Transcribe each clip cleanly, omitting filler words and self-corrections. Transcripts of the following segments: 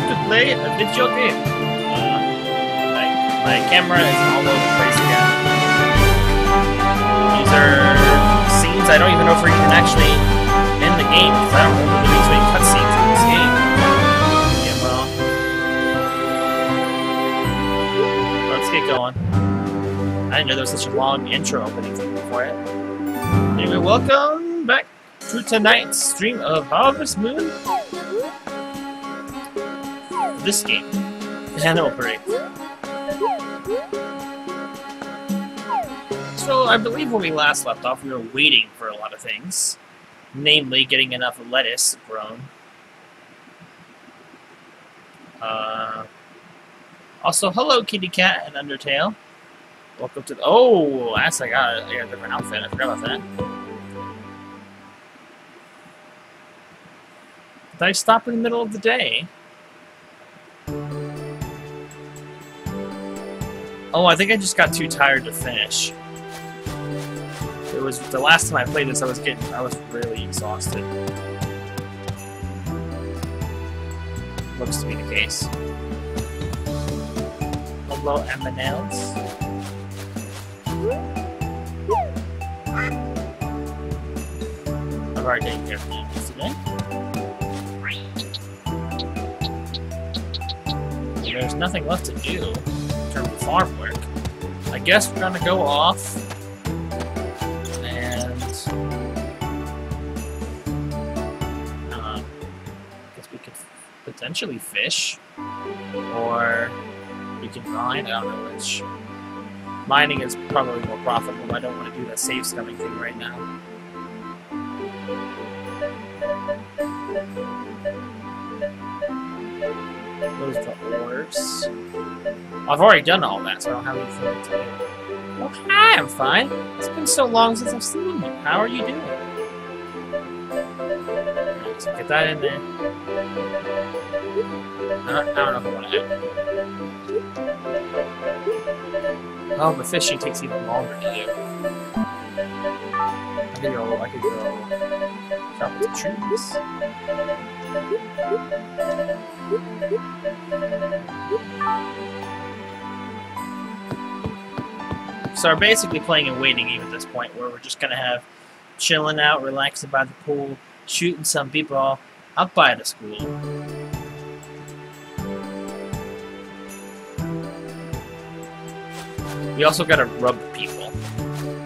time to play a video game. My camera is all over the place again. These are scenes I don't even know if we can actually end the game, because I don't remember there being so many cutscenes in this game. Yeah, well. Let's get going. I didn't know there was such a long intro opening thing for it. Anyway, welcome back to tonight's stream of Harvest Moon. This game. Animal Parade. So, I believe when we last left off, we were waiting for a lot of things. Namely, getting enough lettuce grown. Also, hello, Kitty Cat and Undertale. Welcome to the... Oh, that's... I got a different outfit. I forgot about that. Did I stop in the middle of the day? Oh, I think I just got too tired to finish. It was the last time I played this, I was really exhausted. Looks to be the case. Hello, M&Ls. I've already taken care of things today. There's nothing left to do in terms of farm work. I guess we're gonna go off and guess we could potentially fish, or we can mine. I don't know which. Mining is probably more profitable, but I don't want to do that save scumming thing right now. Those are the ores. I've already done all that, so I don't have anything to do. Oh, hi, I'm fine. It's been so long since I've seen you. How are you doing? Right, so get that in there. I don't know if I want to add. Oh, the fishing takes even longer to do. I could go chop the trees. So we're basically playing a waiting game at this point, where we're just gonna have chilling out, relaxing by the pool, shooting some people up by the school. We also gotta rub people,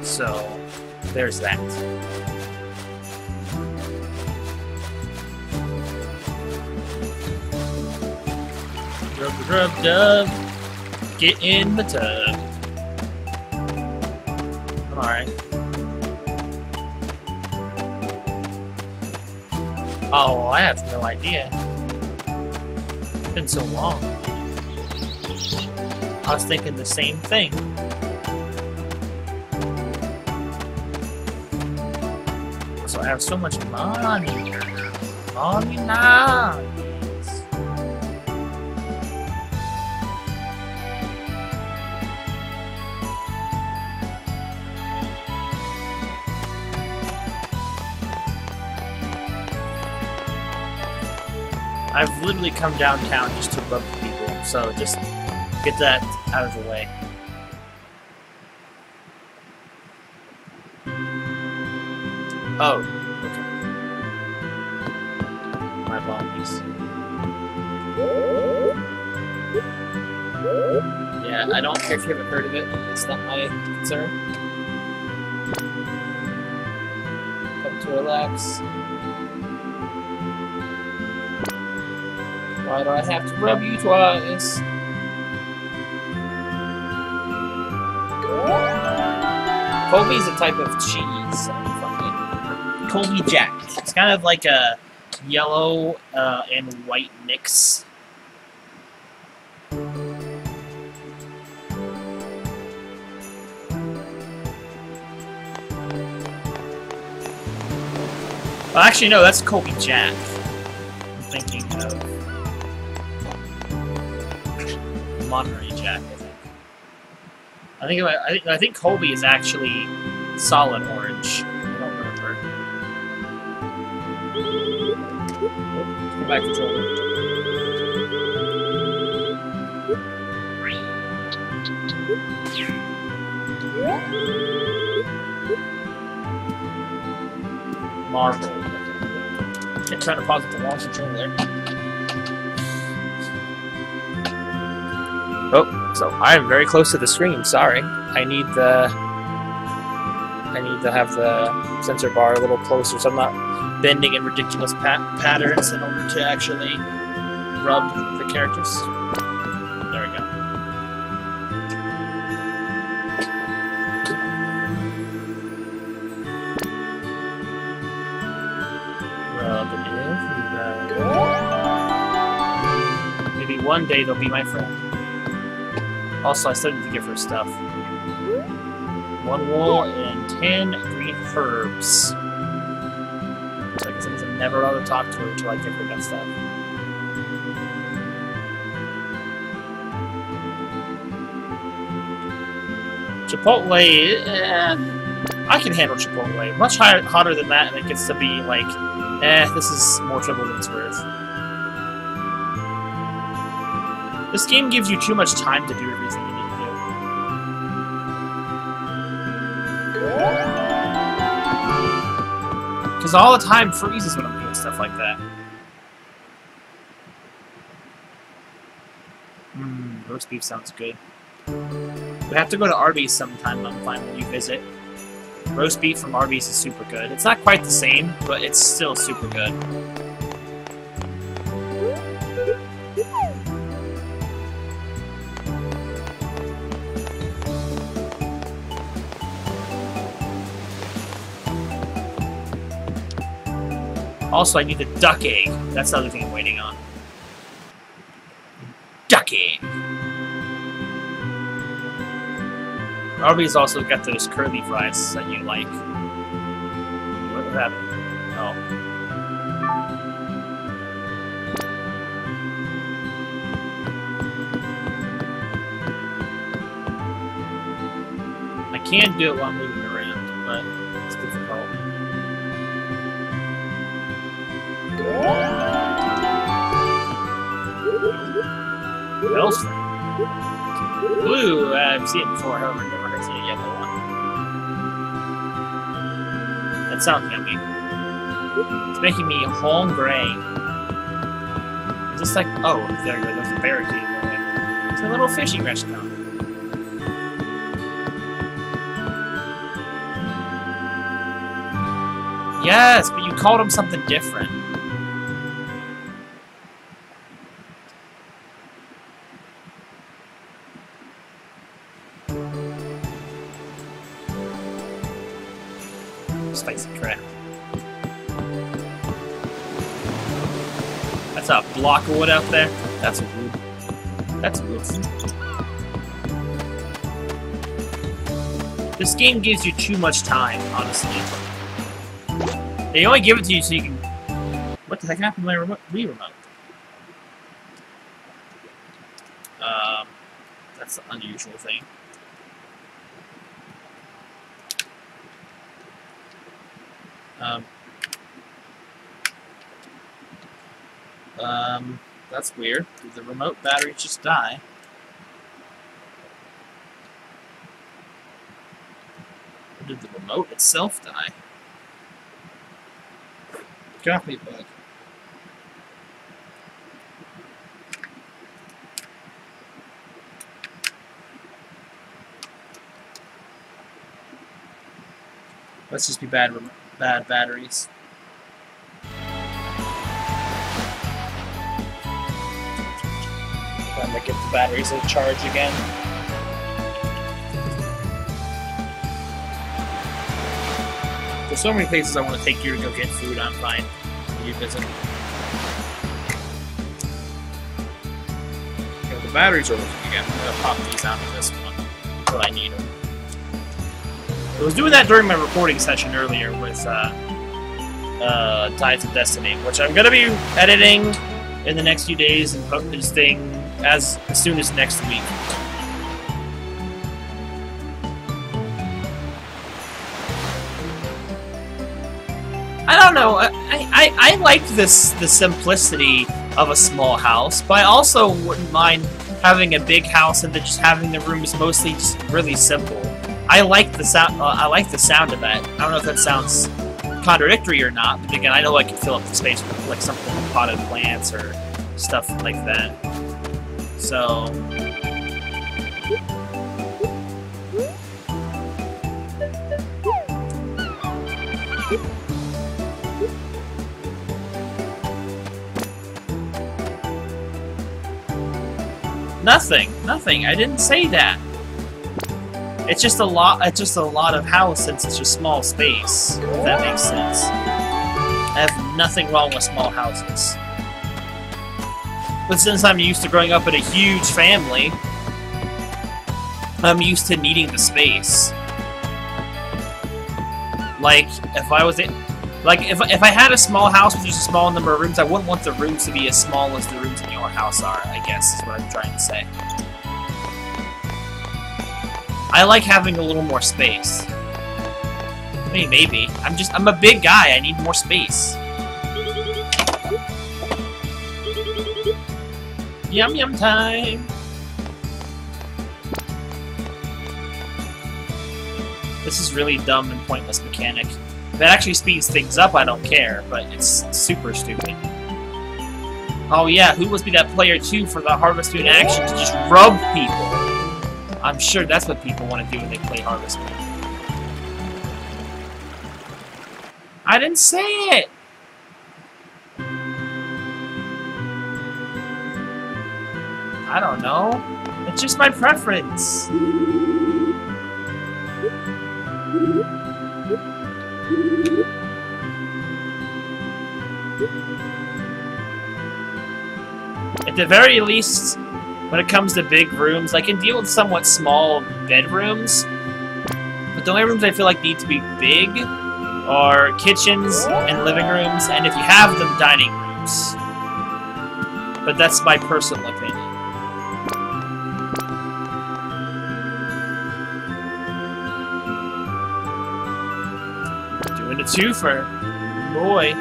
so there's that. Rub, dub, get in the tub. Alright. Oh, I have no idea. It's been so long. I was thinking the same thing. So I have so much money. Money now. I've literally come downtown just to rub people, so just get that out of the way. Oh, okay. My apologies. Yeah, I don't care if you haven't heard of it. It's not my concern. Come to relax. Why do I have to rub you twice? Colby is a type of cheese. Colby Jack. It's kind of like a yellow and white mix. Well, actually, no, that's Colby Jack. I'm thinking of Monterey Jack, I think. I think Colby is actually solid orange. I don't remember. Go back to controller. Marvel. I'm trying to pause it to launch controller. Oh, so I am very close to the screen. Sorry, I need to have the sensor bar a little closer, so I'm not bending in ridiculous patterns in order to actually rub the characters. There we go. Rub it in. Maybe one day they'll be my friend. Also, I still need to give her stuff. 1 wool and 10 green herbs. So I guess I need to never rather talk to her until I give her that stuff. Chipotle, I can handle Chipotle. Much hotter than that, and it gets to be like, this is more trouble than it's worth. This game gives you too much time to do everything you need to do. Because all the time freezes when I'm doing stuff like that. Roast beef sounds good. We have to go to Arby's sometime. I'm fine when you visit. Roast beef from Arby's is super good. It's not quite the same, but it's still super good. Also, I need the duck egg. That's the other thing I'm waiting on. Duck egg! Arby's also got those curly fries that you like. What happened? Oh. I can do it while moving around, but it's difficult. Bellstring. Blue, I've seen it before, however, I've never seen a yellow one. That sounds yummy. It's making me hungry. It's just like, oh, there goes the barricade. It's a little fishing restaurant. Yes, but you called him something different. Spicy crap. That's a block of wood out there. That's wood. That's wood. This game gives you too much time, honestly. They only give it to you so you can... What the heck happened to my remote? Re-remote? That's an unusual thing. That's weird. Did the remote battery just die? Or did the remote itself die? Get off me, bug. Let's just be bad batteries. Trying to get the batteries to charge again. There's so many places I want to take you to go get food. I'm fine when you visit. Okay, the batteries are working again. I'm gonna pop these out of this one until I need them. I was doing that during my recording session earlier with Tides of Destiny, which I'm going to be editing in the next few days and posting as soon as next week. I don't know. I liked the simplicity of a small house, but I also wouldn't mind having a big house and then just having the rooms mostly just really simple. I like the sound. I like the sound of that. I don't know if that sounds contradictory or not, but again, I know I can fill up the space with like something like potted plants or stuff like that. So. Nothing. I didn't say that. It's just a lot. It's just a lot of house since it's a small space. If that makes sense. I have nothing wrong with small houses. But since I'm used to growing up in a huge family, I'm used to needing the space. Like if I was if I had a small house with just a small number of rooms, I wouldn't want the rooms to be as small as the rooms in your house are, I guess, is what I'm trying to say. I like having a little more space. I mean, maybe. I'm a big guy, I need more space. Yum yum time! This is really dumb and pointless mechanic. If it actually speeds things up, I don't care, but it's super stupid. Oh yeah, who must be that player 2 for the Harvest Moon action to just rub people? I'm sure that's what people want to do when they play Harvest Moon. I didn't say it! I don't know. It's just my preference. At the very least, when it comes to big rooms, I can deal with somewhat small bedrooms. But the only rooms I feel like need to be big are kitchens and living rooms, and if you have them, dining rooms. But that's my personal opinion. Doing a twofer. Boy.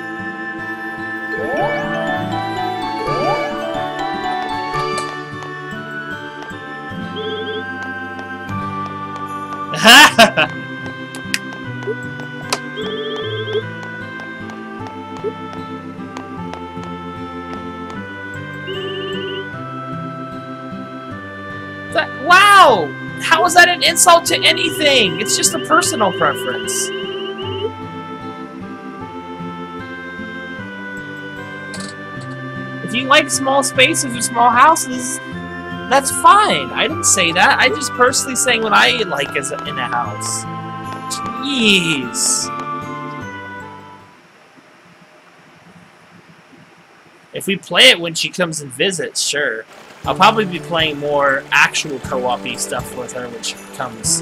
Wow! How is that an insult to anything? It's just a personal preference. If you like small spaces or small houses, that's fine. I didn't say that. I just personally saying what I like as in a house. Jeez. If we play it when she comes and visits, sure. I'll probably be playing more actual co-op-y stuff with her when she comes.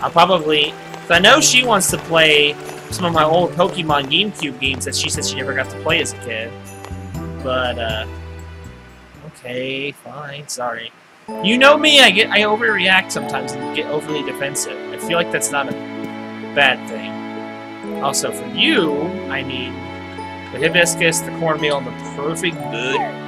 I'll probably... Cause I know she wants to play some of my old Pokemon GameCube games that she said she never got to play as a kid. But, okay, fine, sorry. You know me, I overreact sometimes and get overly defensive. I feel like that's not a bad thing. Also, for you, I mean, the hibiscus, the cornmeal, and the perfect butter.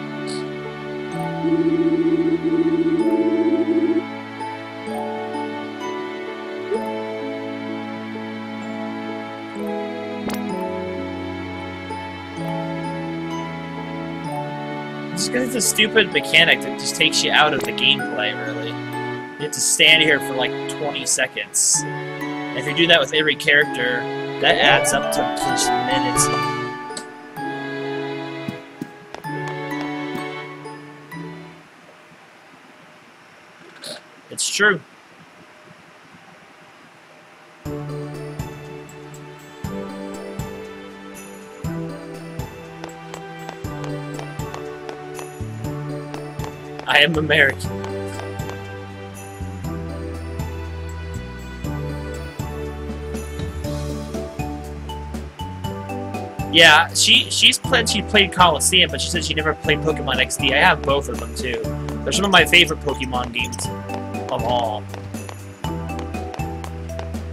Just because it's a stupid mechanic that just takes you out of the gameplay, really. You have to stand here for like 20 seconds. And if you do that with every character, that adds up to just minutes. It's true. I am American. Yeah, she played Coliseum, but she said she never played Pokemon XD. I have both of them too. They're some of my favorite Pokemon games of all.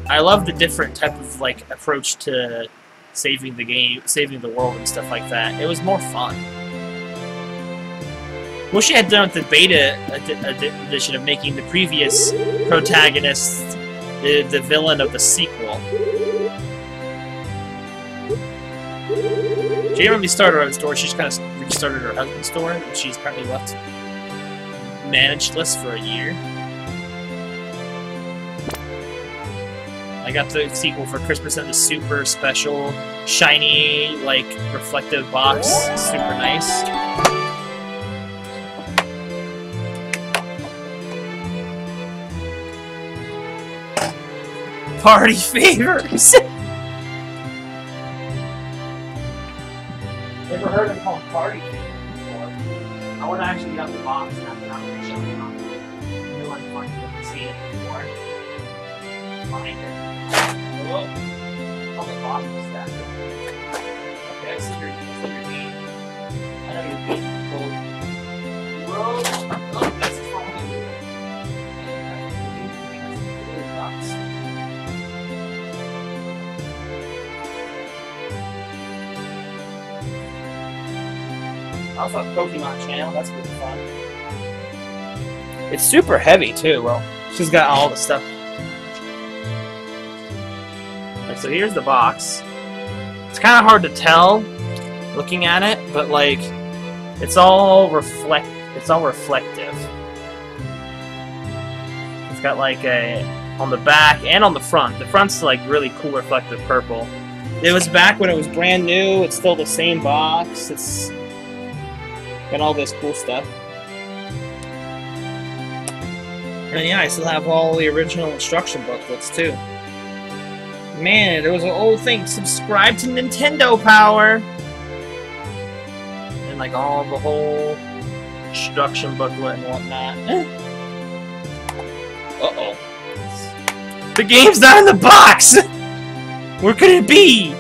I love the different type of like approach to saving the game, saving the world and stuff like that. It was more fun. Wish you had done with the beta edition of making the previous protagonist the villain of the sequel. She didn't really start her own store, she just kind of restarted her husband's store, and she's probably left manageless for a year. I got the sequel for Christmas and the super special, shiny, like, reflective box. Super nice. Party favors! Never heard them called party favors before. I want to actually get the box and have it out and show them off. No one fucking seen it before. Find it. Hello? On the bottom of that. Okay, I see your name. I know you're being cold. Bro! Oh, that's the wrong one. Also a Pokemon channel, that's pretty fun. It's super heavy too, well, she's got all the stuff. Okay, so here's the box. It's kind of hard to tell looking at it, but like, it's all reflective. It's got like a, on the back and on the front. The front's like really cool reflective purple. It was back when it was brand new, it's still the same box. It's got all this cool stuff. And yeah, I still have all the original instruction booklets too. Man, there was an old thing, subscribe to Nintendo Power! And like all the whole instruction booklet and whatnot. Uh-oh. The game's not in the box! Where could it be?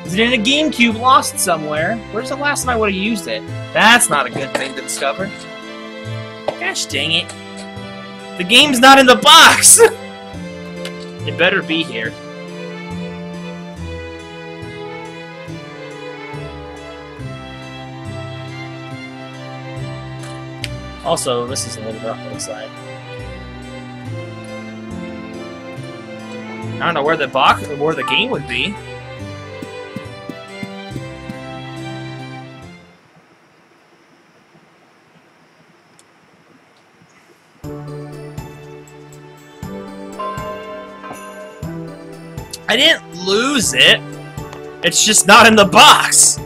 Is it in a GameCube lost somewhere? Where's the last time I would have used it? That's not a good thing to discover. Gosh dang it. The game's not in the box! It better be here. Also, this is a little rough on the side. I don't know where the game would be. I didn't lose it. It's just not in the box.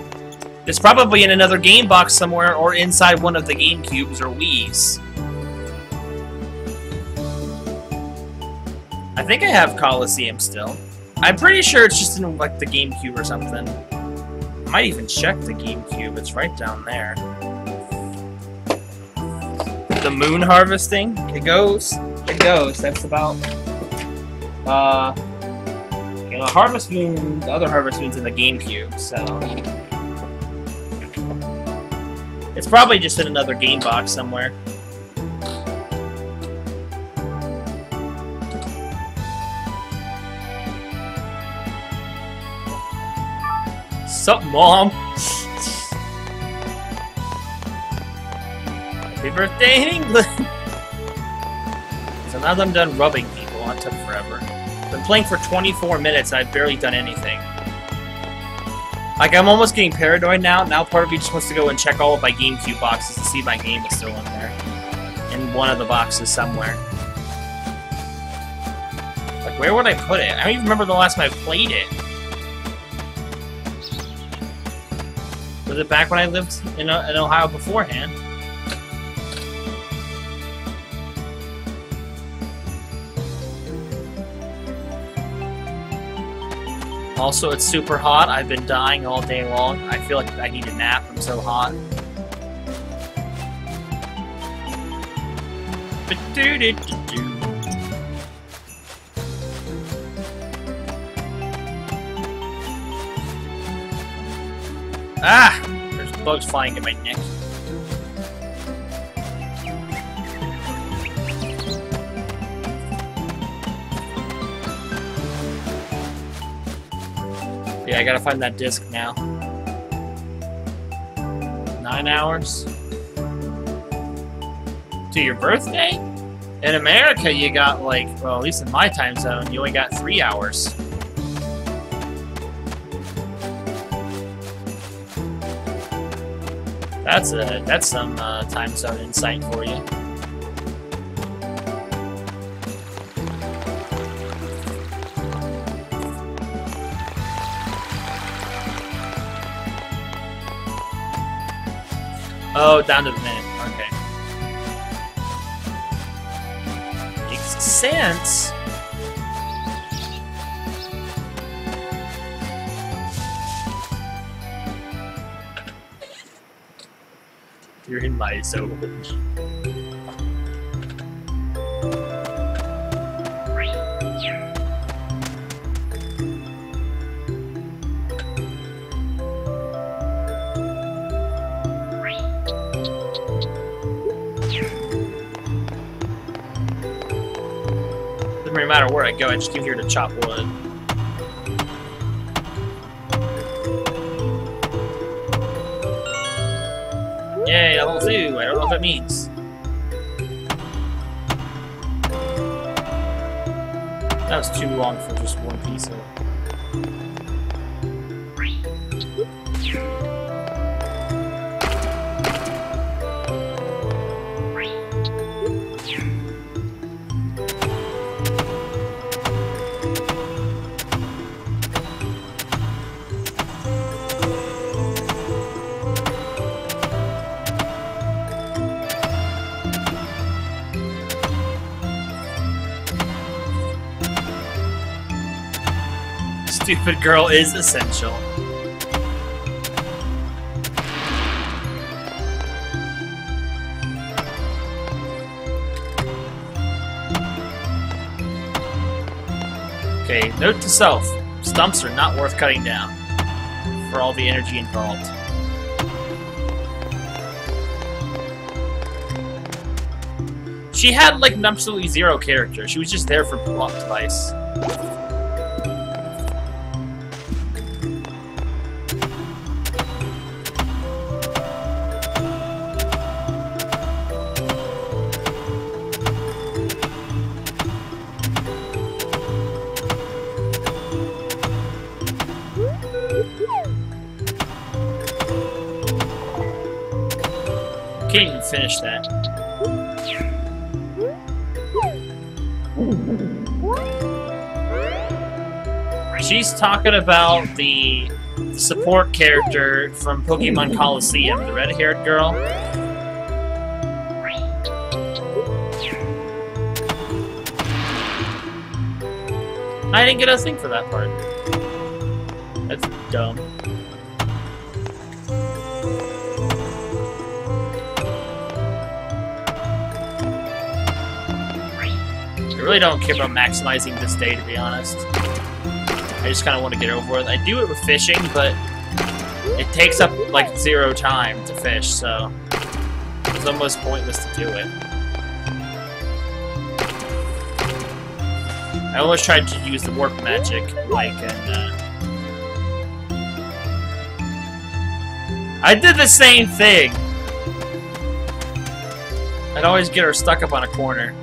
It's probably in another game box somewhere or inside one of the GameCubes or Wii's. I think I have Coliseum still. I'm pretty sure it's just in like the GameCube or something. I might even check the GameCube. It's right down there. The moon harvesting. It goes. It goes. That's about you know, Harvest Moon, the other Harvest Moon's in the GameCube, so it's probably just in another game box somewhere. Sup, Mom? Happy birthday in England! So now that I'm done rubbing people, it took forever. Been playing for 24 minutes and I've barely done anything. Like, I'm almost getting paranoid now. Now part of me just wants to go and check all of my GameCube boxes to see if my game is still in there. In one of the boxes somewhere. Like, where would I put it? I don't even remember the last time I played it. Was it back when I lived in Ohio beforehand? Also, it's super hot. I've been dying all day long. I feel like I need a nap. I'm so hot. Ah! There's bugs flying in my neck. Yeah, I gotta find that disc now. 9 hours? To your birthday? In America, you got like, well, at least in my time zone, you only got 3 hours. That's some time zone insight for you. Oh, down to the minute. Okay. Makes sense. You're in my zone. No matter where I go, I just came here to chop wood. Yay, level 2! I don't know what that means. That was too long for just one piece of it. Stupid girl is essential. Okay, note to self. Stumps are not worth cutting down for all the energy involved. She had like an absolutely zero character. She was just there for plot device. Can't even finish that. She's talking about the support character from Pokemon Coliseum, the red-haired girl. I didn't get a thing for that part. That's dumb. I really don't care about maximizing this day, to be honest. I just kind of want to get over it. I do it with fishing, but it takes up like 0 time to fish, so it's almost pointless to do it. I always tried to use the warp magic, like, and I did the same thing! I'd always get her stuck up on a corner.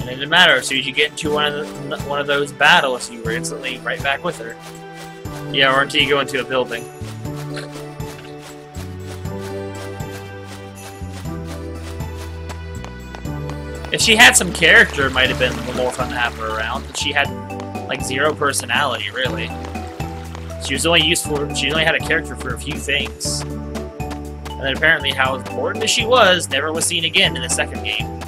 It didn't matter. As soon as you get into one of those battles, you were instantly right back with her. Yeah, or until you go into a building. If she had some character, it might have been more fun to have her around. But she had like 0 personality, really. She was only useful. She only had a character for a few things. And then apparently, how important as she was, never was seen again in the second game.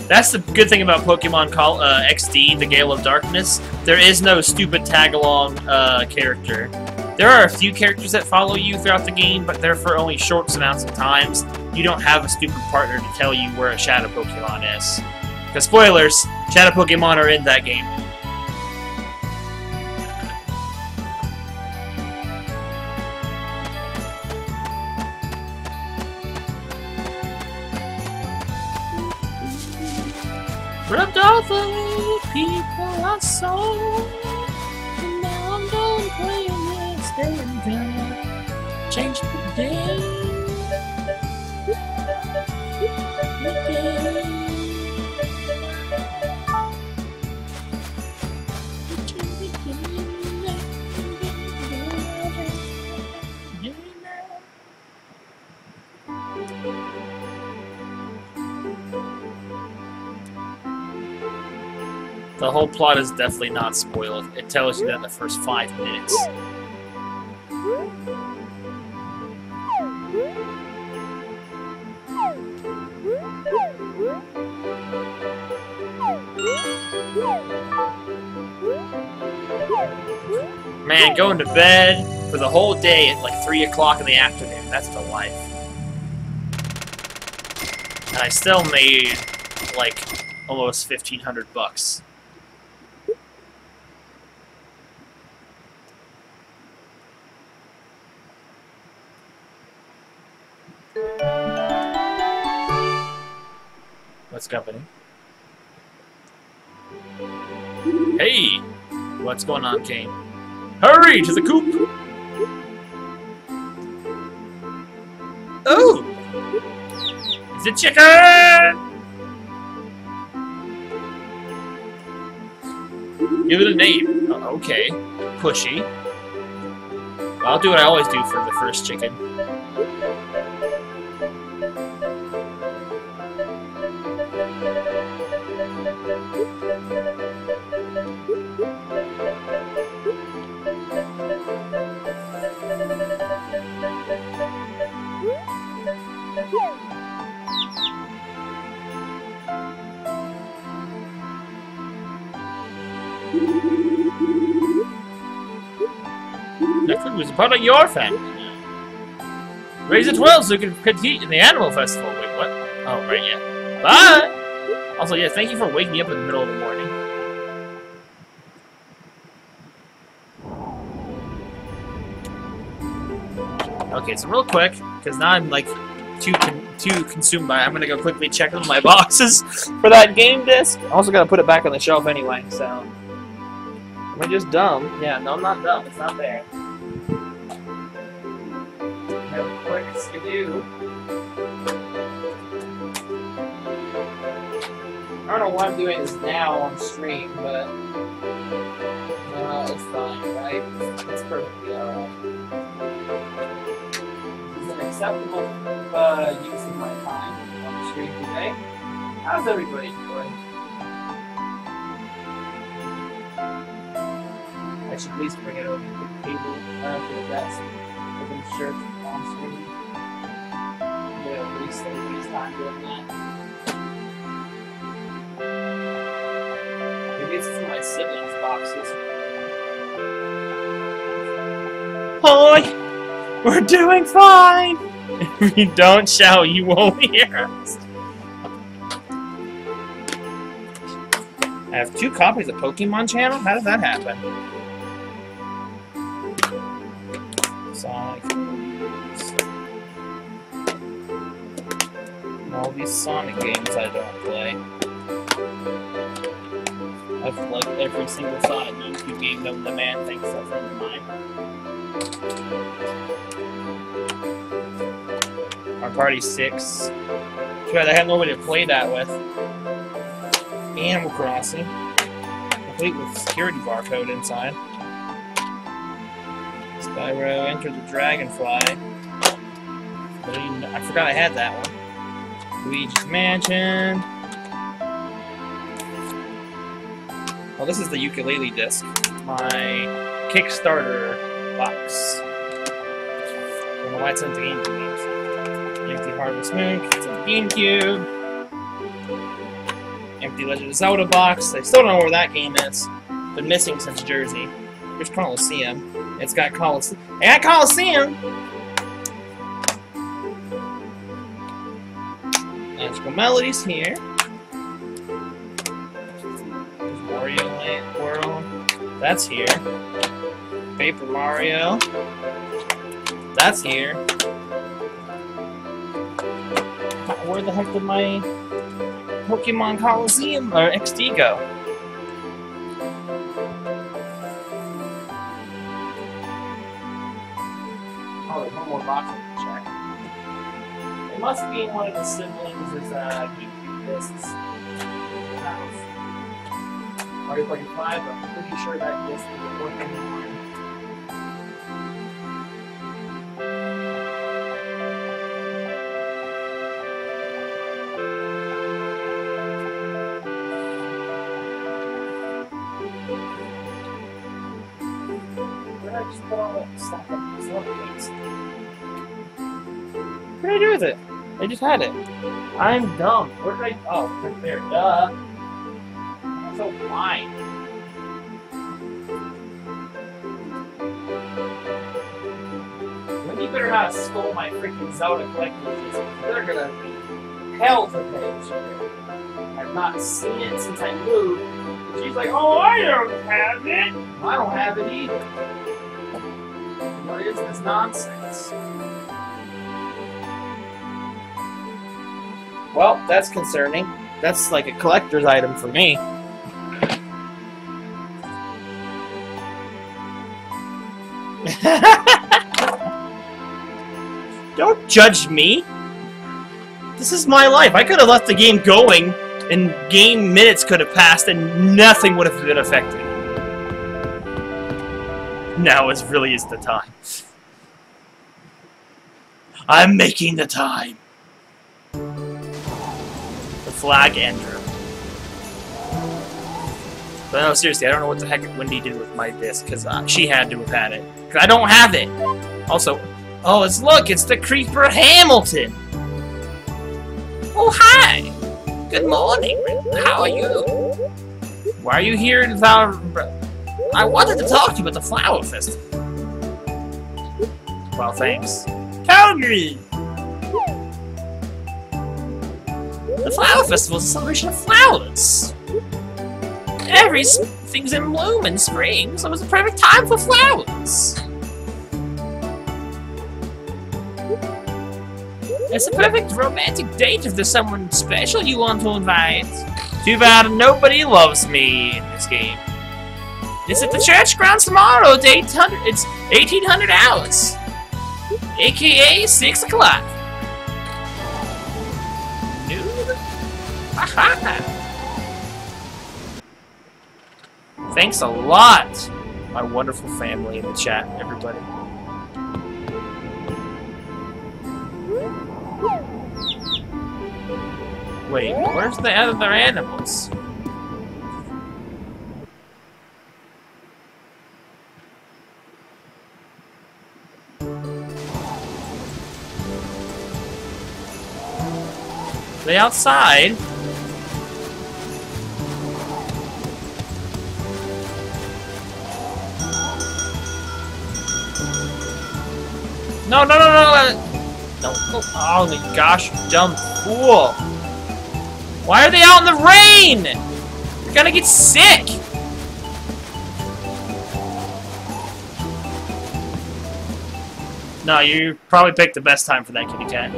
That's the good thing about Pokemon XD, the Gale of Darkness. There is no stupid tag-along character. There are a few characters that follow you throughout the game, but they're for only short amounts of times. You don't have a stupid partner to tell you where a Shadow Pokemon is. Because spoilers, Shadow Pokemon are in that game. Ripped off of people I saw. And now I'm done playing this damn game. Change the game. The whole plot is definitely not spoiled. It tells you that in the first 5 minutes. Man, going to bed for the whole day at like 3 o'clock in the afternoon, that's the life. And I still made like almost 1,500 bucks. What's company? Hey! What's going on, Kane? Hurry to the coop! Oh! It's a chicken! Give it a name. Okay. Pushy. Well, I'll do what I always do for the first chicken. That food was part of your family now. Raise it well so you can compete in the animal festival. Wait, what? Oh, right, yeah. Bye! Also, yeah, thank you for waking me up in the middle of the morning. Okay, so real quick, because now I'm like too consumed by it, I'm gonna go quickly check on my boxes for that game disc. I also gotta put it back on the shelf anyway, so. Am I just dumb? Yeah, no, I'm not dumb. It's not there. Have a quick skidoo. I don't know why I'm doing this now on stream, but it's fine, right? It's perfectly alright. It's an acceptable use of my time on the stream today. How's everybody doing? I should at least bring it over to the table to the desk. Because I'm sure it's on screen. Yeah, at least everybody's time doing that. Maybe it's from my siblings' boxes. Hi! We're doing fine! If you don't shout, you won't hear us. I have 2 copies of Pokemon Channel? How did that happen? Sonic. All these Sonic games I don't play. I've like every single Sonic YouTube game that the man thinks of friend of mine. Our party's 6. Too bad I had nobody to play that with. Animal Crossing. Complete with security barcode inside. Spyro, Enter the Dragonfly. I forgot I had that one. Luigi's Mansion. Well, this is the ukulele disc. My Kickstarter box. I don't know why it's in the GameCube. Empty Harvest Moon, it's in the GameCube. Empty Legend of Zelda box. I still don't know where that game is. Been missing since Jersey. Here's Coliseum. It's got Coliseum. I got Coliseum! Magical Melodies here. There's Mario Land World. That's here. Paper Mario. That's here. Where the heck did my Pokemon Coliseum or XD go? Oh, there's one more box I can check. It must be one of the siblings is keeping discs in the house. Mario Party 5, I'm pretty sure that disc isn't working anymore. Where did I just put all that stuff up? What did I do with it? I just had it. I'm dumb. Where did I? Oh, right there. Duh. I'm so blind. When you better not stole my freaking Zelda collector's disc. They're gonna be hell to pay. I've not seen it since I moved. And she's like, oh, I don't have it. I don't have it either. What is this nonsense? Well, that's concerning. That's like a collector's item for me. Don't judge me. This is my life. I could have left the game going, and game minutes could have passed, and nothing would have been affected. Now really is the time. I'm making the time. The flag ender. But no, seriously, I don't know what the heck Wendy did with my disc, because she had to have had it. Because I don't have it! Also, oh, look, it's the Creeper Hamilton! Oh, hi! Good morning, how are you? Why are you here without... I wanted to talk to you about the Flower Festival. Well, thanks. Calgary! The Flower Festival is a celebration of flowers. Everything's in bloom in spring, so it's a perfect time for flowers. It's a perfect romantic date if there's someone special you want to invite. Too bad nobody loves me in this game. It's at the church grounds tomorrow at 800. It's 1800 hours, aka 6 o'clock. Nude? Thanks a lot, my wonderful family in the chat, everybody. Wait, where's the other animals? They outside? No, no, no, no! Don't go! Oh my gosh, you dumb fool! Why are they out in the rain? You're gonna get sick! No, you probably picked the best time for that kitty cat.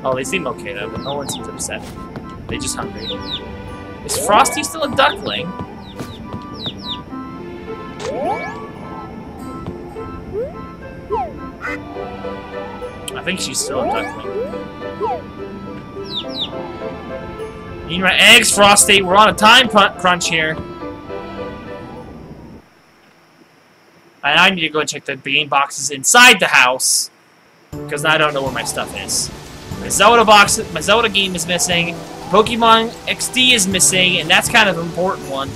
Oh, they seem okay though, but no one seems upset. They just hungry. Is Frosty still a duckling? I think she's still a duckling. You need my eggs, Frosty! We're on a time crunch here. And I need to go and check the game boxes inside the house, because I don't know where my stuff is. My Zelda game is missing, Pokemon XD is missing, and that's kind of an important one.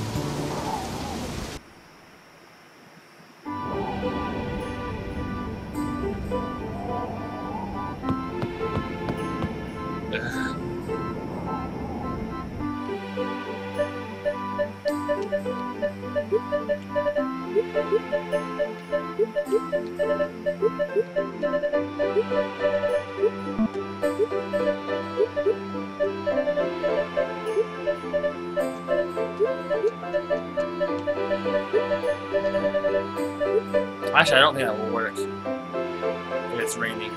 Actually, I don't think that will work if it's raining.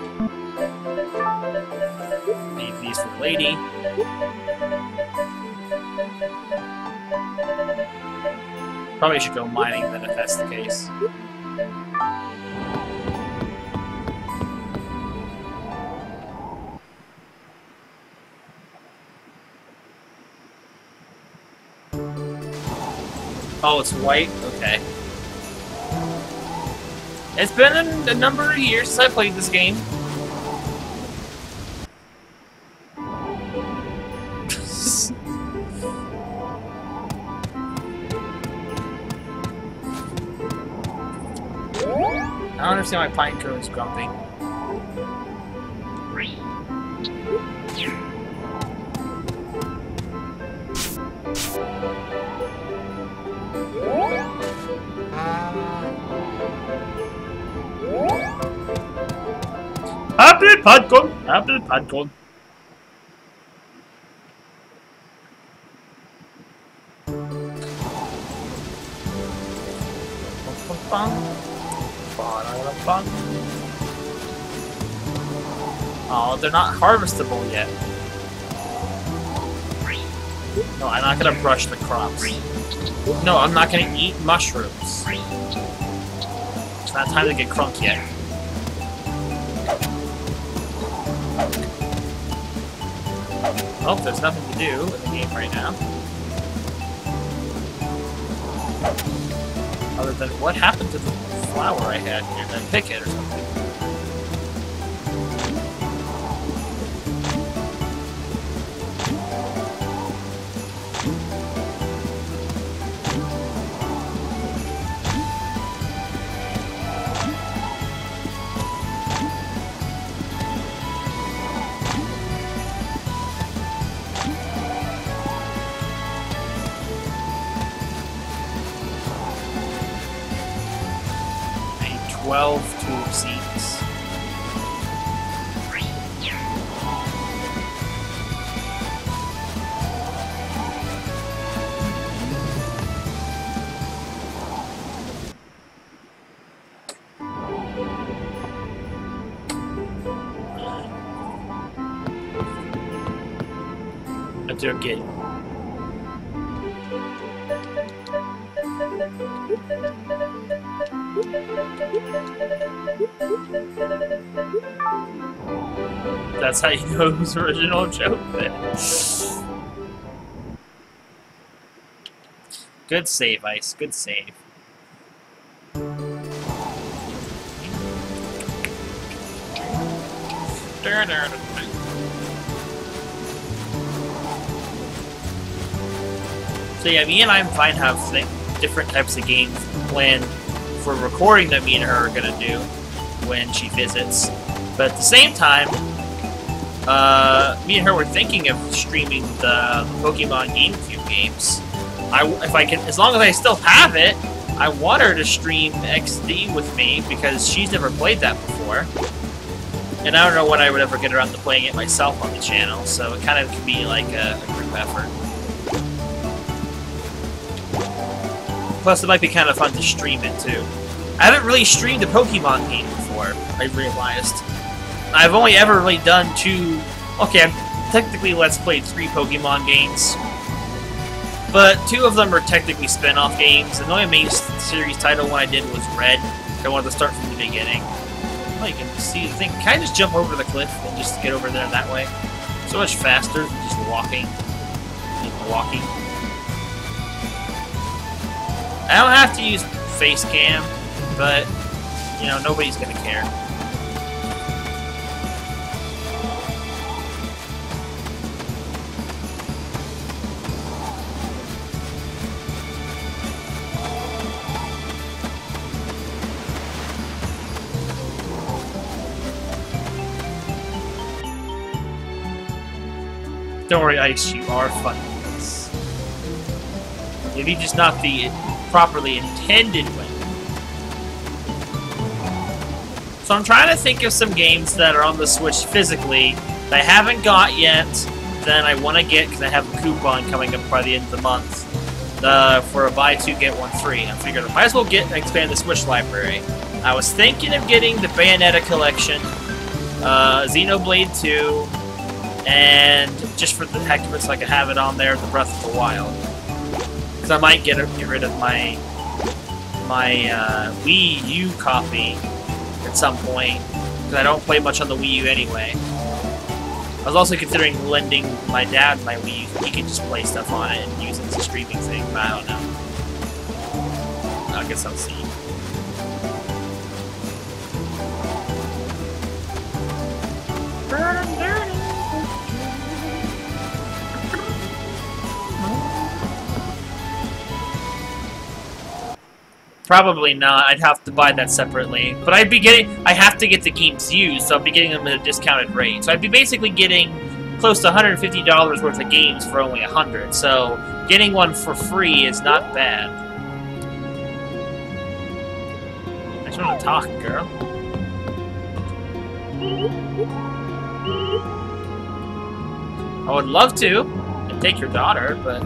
Leave these for the lady. Probably should go mining then if that's the case. Oh, it's white? Okay. It's been a number of years since I played this game. I don't understand why Pine Cone is grumpy. Happy Pine! Happy Pine! Oh, they're not harvestable yet. No, I'm not gonna brush the crops. No, I'm not gonna eat mushrooms. It's not time to get crunk yet. Well, there's nothing to do in the game right now. Other than, what happened to the flower I had here? Did I pick it or something? I need 12 tulip seeds. What they're getting. That's how you know whose original joke is. Good save, Ice. Good save. So yeah, me and I might have different types of games planned for recording that me and her are gonna do when she visits. But at the same time, me and her were thinking of streaming the Pokemon GameCube games. If I can, as long as I still have it, I want her to stream XD with me because she's never played that before. And I don't know when I would ever get around to playing it myself on the channel, so it kind of can be like a group effort. Plus, it might be kind of fun to stream it, too. I haven't really streamed a Pokemon game before, I realized. I've only ever really done 2... Okay, I've technically Let's Played 3 Pokemon games. But 2 of them are technically spin-off games, and the only main series title one I did was Red. I wanted to start from the beginning. Well, you can see the thing. Can I just jump over the cliff and just get over there that way? So much faster than just walking. I don't have to use face cam, but, you know, nobody's gonna care. Don't worry, Ice, you are fun with this. Maybe just not the properly intended way. So I'm trying to think of some games that are on the Switch physically that I haven't got yet, that I want to get because I have a coupon coming up by the end of the month for a buy 2 get 1 free. I figured I might as well expand the Switch library. I was thinking of getting the Bayonetta collection, Xenoblade 2, and just for the heck of it so I can have it on there, the Breath of the Wild. Because I might get rid of my my Wii U copy at some point, because I don't play much on the Wii U anyway. I was also considering lending my dad my Wii U. He could just play stuff on it and use it as a streaming thing, but I don't know. I guess I'll see. Probably not. I'd have to buy that separately. But I'd be getting... I have to get the games used, so I'd be getting them at a discounted rate. So I'd be basically getting close to $150 worth of games for only $100. So getting one for free is not bad. I just want to talk, girl. I would love to. And take your daughter, but...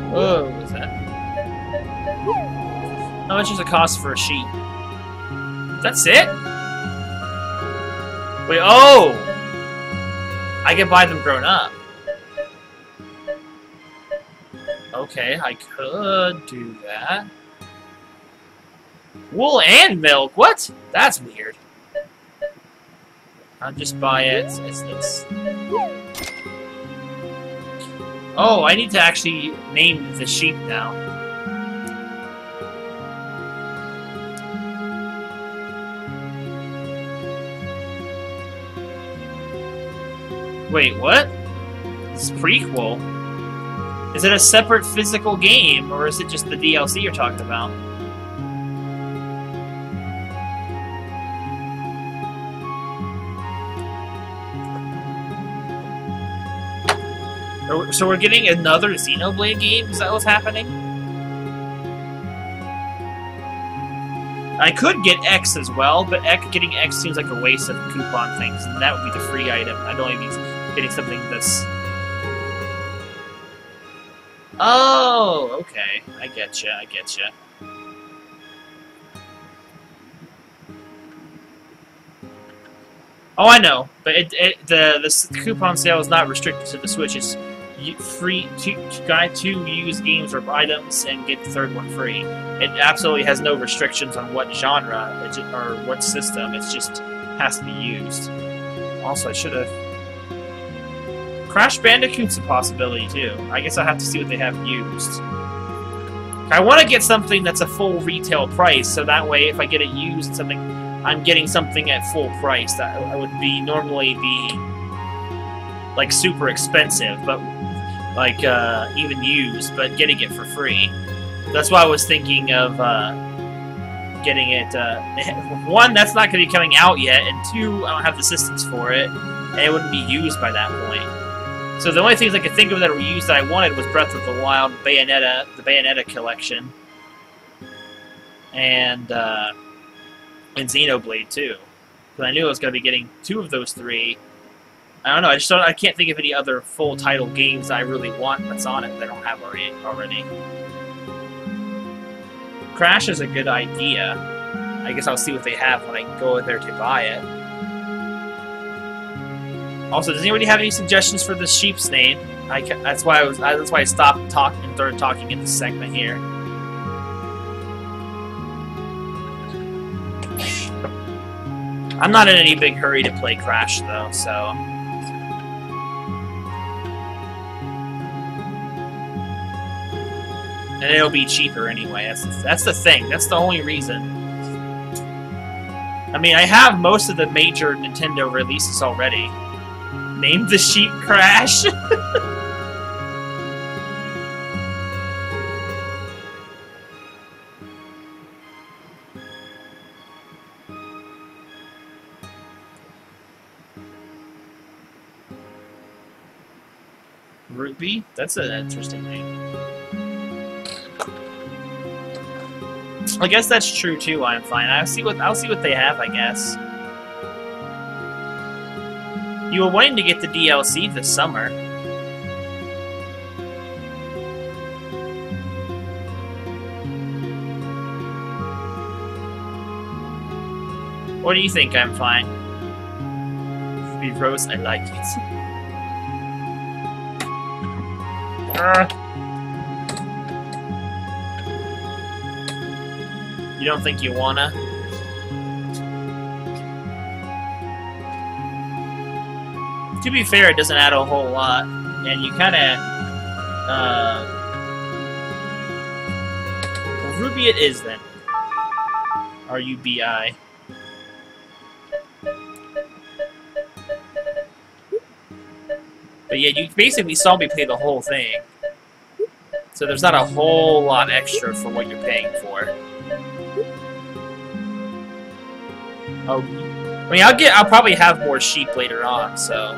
Whoa, what was that? How much does it cost for a sheep? That's it? Wait, oh! I can buy them grown up. Okay, I could do that. Wool and milk? What? That's weird. I'll just buy it. It's... Oh, I need to actually name the sheep now. Wait, what? This prequel? Is it a separate physical game, or is it just the DLC you're talking about? So we're getting another Xenoblade game? Is that what's happening? I could get X as well, but getting X seems like a waste of coupon things, and that would be the free item. I'd only be getting something that's... Oh, okay. I getcha, I getcha. Oh, I know, but the coupon sale is not restricted to the Switch. It's free to use games or items and get the third one free. It absolutely has no restrictions on what genre or what system. It just has to be used. Also, I should have... Crash Bandicoot's a possibility too. I guess I'll have to see what they have used. I want to get something that's a full retail price, so that way if I get it used something, I'm getting something at full price that would be normally be like super expensive, but like even used, but getting it for free. That's why I was thinking of getting it. One, that's not going to be coming out yet, and two, I don't have the systems for it, and it wouldn't be used by that point. So the only things I could think of that were used that I wanted was Breath of the Wild, Bayonetta, the Bayonetta collection, and Xenoblade too. Because I knew I was going to be getting two of those three. I don't know. I can't think of any other full title games that I really want that's on it that I don't have already. Crash is a good idea. I guess I'll see what they have when I go there to buy it. Also, does anybody have any suggestions for the sheep's name? That's why I stopped talking and started talking in this segment here. I'm not in any big hurry to play Crash though, so. And it'll be cheaper anyway. That's the thing. That's the only reason. I mean, I have most of the major Nintendo releases already. Name the sheep Crash? Ruby? That's an interesting name. I guess that's true too. I'm fine. I'll see what they have, I guess. You were wanting to get the DLC this summer. Or do you think I'm fine? Be Rose, I like it. You don't think you wanna? To be fair, it doesn't add a whole lot, and you kinda, well, Ruby it is then. R-U-B-I. But yeah, you basically saw me play the whole thing. So there's not a whole lot extra for what you're paying for. Oh, I mean, I'll probably have more sheep later on, so.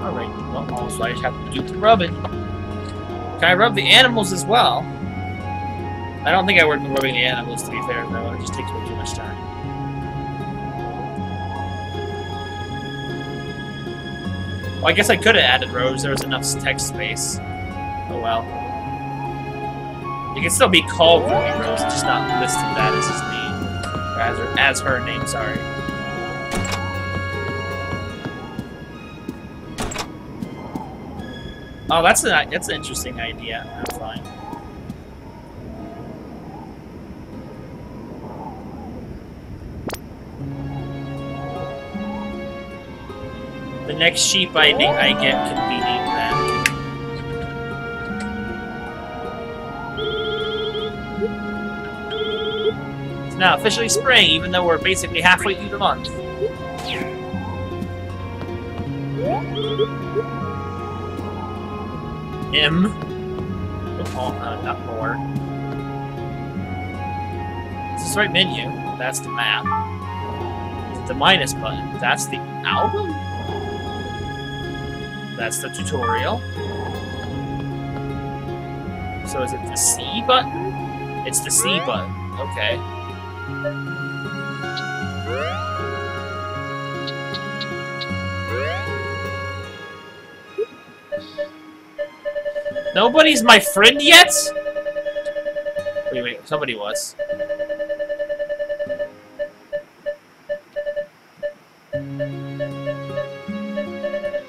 Alright, well, also I just have to do the rubbing. Can I rub the animals as well? I don't think I would be rubbing the animals, to be fair, though. It just takes way too much time. Well, I guess I could have added Rose. There was enough text space. Oh well. It can still be called Ruby Rose, it's just not listed that as his name. Or as her name, sorry. Oh, that's an interesting idea. I'm fine. The next sheep I get can be named that. It's now officially spring, even though we're basically halfway through the month. M. Oh, not more. It's the right menu. That's the map. The minus button. That's the album? That's the tutorial. So is it the C button? It's the C button. Okay. Nobody's my friend yet? Wait, somebody was.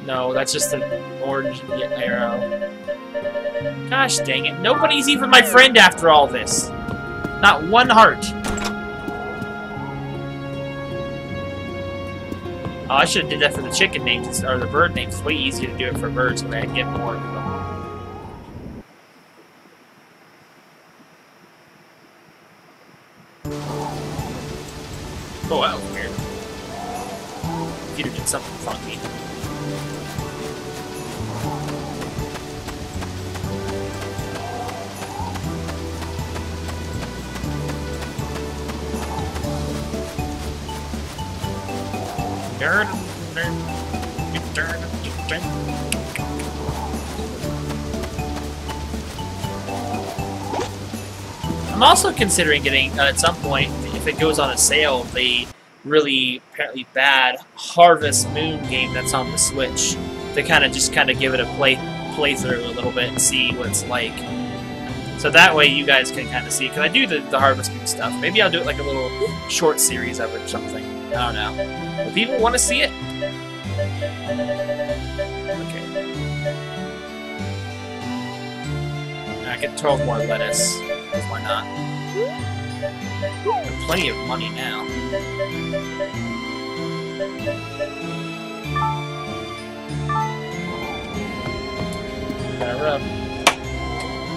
No, that's just an orange arrow. Gosh dang it. Nobody's even my friend after all this. Not one heart. Oh, I should have did that for the chicken names, or the bird names. It's way easier to do it for birds when I get more of them. Oh, that was weird. Peter did something funky. I'm also considering getting, at some point, if it goes on a sale, the really apparently bad Harvest Moon game that's on the Switch to kind of give it a playthrough a little bit and see what it's like. So that way you guys can kind of see, because I do the Harvest Moon stuff. Maybe I'll do it like a little short series of it or something. I don't know. If people want to see it, okay. I can 12 more lettuce. Because why not? I have plenty of money now. Gotta rub.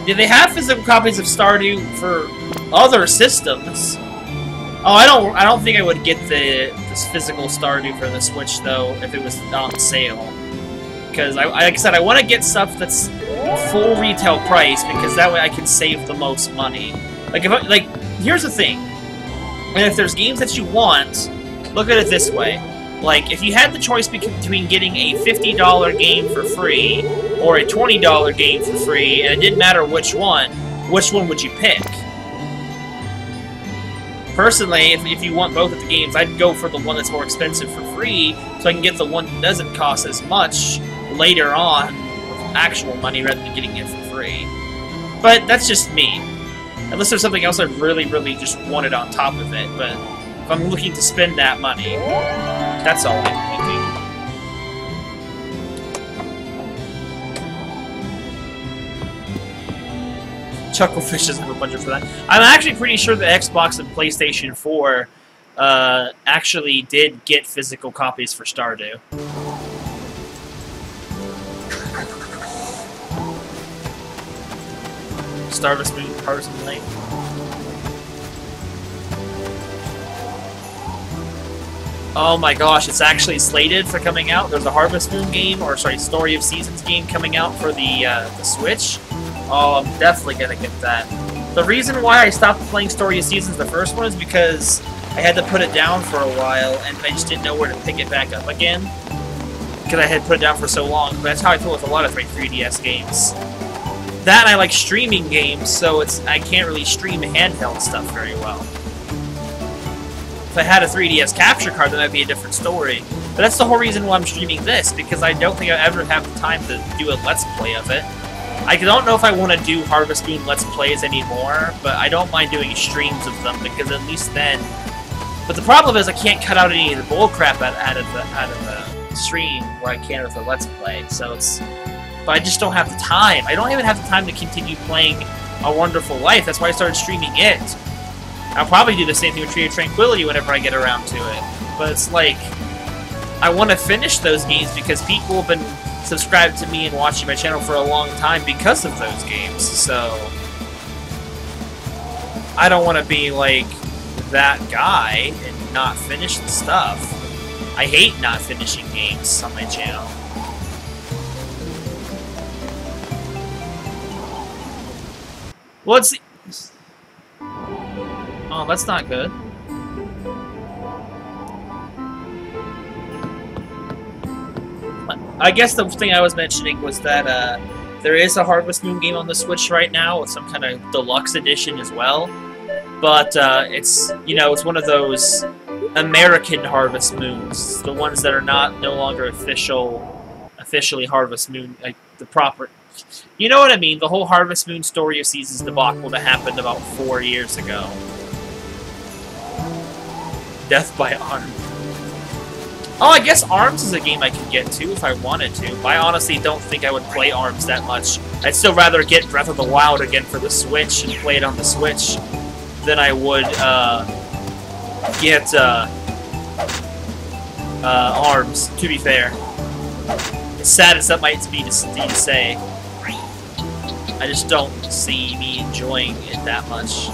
Yeah, they have physical copies of Stardew for other systems. Oh, I don't think I would get this physical Stardew for the Switch though if it was on sale. Because like I said, I want to get stuff that's full retail price because that way I can save the most money. Like here's the thing. And if there's games that you want, look at it this way. Like if you had the choice between getting a $50 game for free or a $20 game for free, and it didn't matter which one would you pick? Personally, if you want both of the games, I'd go for the one that's more expensive for free, so I can get the one that doesn't cost as much later on with actual money rather than getting it for free. But that's just me. Unless there's something else I really, really just wanted on top of it. But if I'm looking to spend that money, that's all I'm thinking. Chucklefish doesn't have a budget for that. I'm actually pretty sure the Xbox and PlayStation 4 actually did get physical copies for Stardew. Harvest Moon, Harvest Moon Lake. Oh my gosh, it's actually slated for coming out. There's a Harvest Moon game, or sorry, Story of Seasons game coming out for the Switch. Oh, I'm definitely gonna get that. The reason why I stopped playing Story of Seasons, the first one, is because I had to put it down for a while, and I just didn't know where to pick it back up again. Because I had put it down for so long. But that's how I feel with a lot of my 3DS games. That and I like streaming games, so I can't really stream handheld stuff very well. If I had a 3DS capture card, then that'd be a different story. But that's the whole reason why I'm streaming this, because I don't think I ever have the time to do a Let's Play of it. I don't know if I want to do Harvest Moon Let's Plays anymore, but I don't mind doing streams of them, because at least then... But the problem is I can't cut out any of the bullcrap out of the stream where I can with the Let's Play, so it's... But I just don't have the time. I don't even have the time to continue playing A Wonderful Life. That's why I started streaming it. I'll probably do the same thing with Tree of Tranquility whenever I get around to it. But it's like, I want to finish those games because people have been subscribed to me and watching my channel for a long time because of those games. So, I don't want to be like that guy and not finish the stuff. I hate not finishing games on my channel. Well, let's see. Oh, that's not good. I guess the thing I was mentioning was that there is a Harvest Moon game on the Switch right now with some kind of deluxe edition as well. But it's, you know, it's one of those American Harvest Moons, the ones that are no longer officially Harvest Moon, like the proper. You know what I mean? The whole Harvest Moon Story of Seasons debacle that happened about 4 years ago. Death by Arms. Oh, I guess Arms is a game I could get to if I wanted to. But I honestly don't think I would play Arms that much. I'd still rather get Breath of the Wild again for the Switch and play it on the Switch than I would get Arms, to be fair. As sad as that might be to say. I just don't see me enjoying it that much.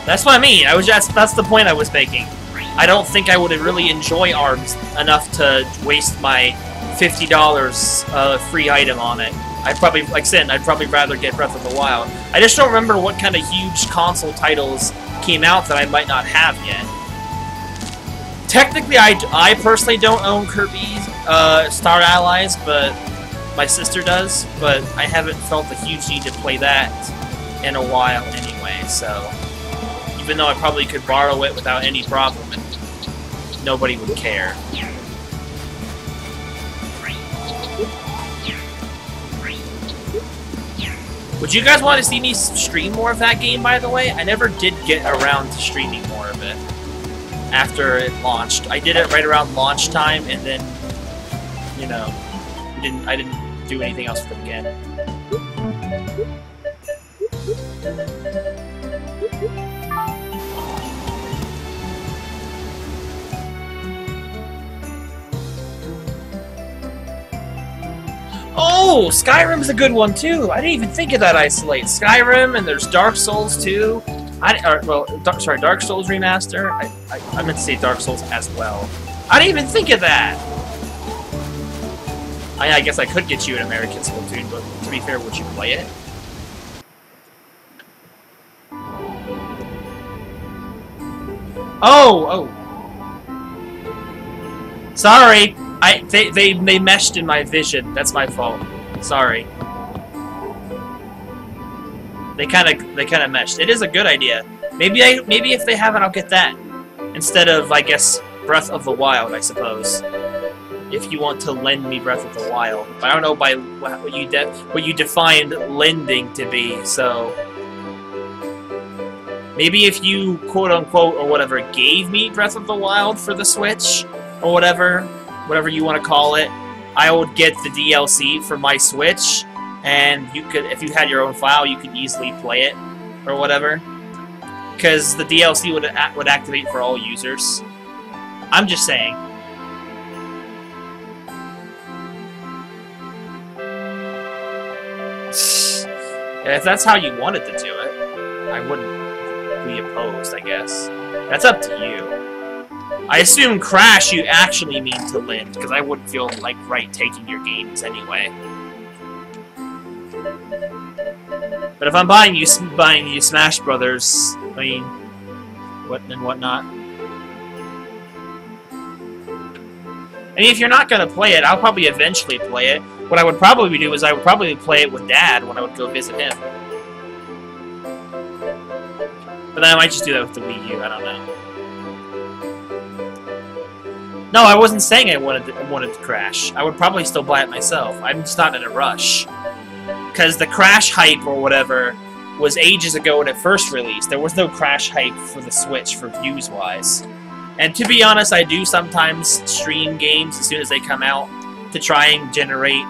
That's what I mean. That's the point I was making. I don't think I would really enjoy Arms enough to waste my $50 free item on it. I'd probably, like I said, I'd probably rather get Breath of the Wild. I just don't remember what kind of huge console titles came out that I might not have yet. Technically, I personally don't own Kirby's Star Allies, but my sister does. But I haven't felt the huge need to play that in a while anyway, so... Even though I probably could borrow it without any problem, and nobody would care. Would you guys want to see me stream more of that game, by the way? I never did get around to streaming more of it after it launched. I did it right around launch time, and then, you know, I didn't do anything else with it again. Oh, Skyrim's a good one too. I didn't even think of that isolate. Skyrim, and there's Dark Souls too. Dark Souls remaster. I meant to say Dark Souls as well. I didn't even think of that. I guess I could get you an American Splatoon, but to be fair, would you play it? Sorry! They meshed in my vision. That's my fault. Sorry. They kinda meshed. It is a good idea. Maybe if they have it, I'll get that instead of, I guess, Breath of the Wild, I suppose. If you want to lend me Breath of the Wild, but I don't know by what you defined lending to be. So maybe if you quote unquote or whatever gave me Breath of the Wild for the Switch or whatever you want to call it, I would get the DLC for my Switch. And you could, if you had your own file, you could easily play it, or whatever. Because the DLC would activate for all users. I'm just saying. If that's how you wanted to do it, I wouldn't be opposed, I guess. That's up to you. I assume Crash you actually mean to lend, because I wouldn't feel like right taking your games anyway. But if I'm buying you Smash Brothers, I mean, whatnot. I mean, if you're not gonna play it, I'll probably eventually play it. What I would probably do is I would probably play it with Dad when I would go visit him. But then I might just do that with the Wii U. I don't know. No, I wasn't saying I wanted to Crash. I would probably still buy it myself. I'm just not in a rush. Because the Crash hype or whatever was ages ago when it first released. There was no Crash hype for the Switch for views-wise. And to be honest, I do sometimes stream games as soon as they come out to try and generate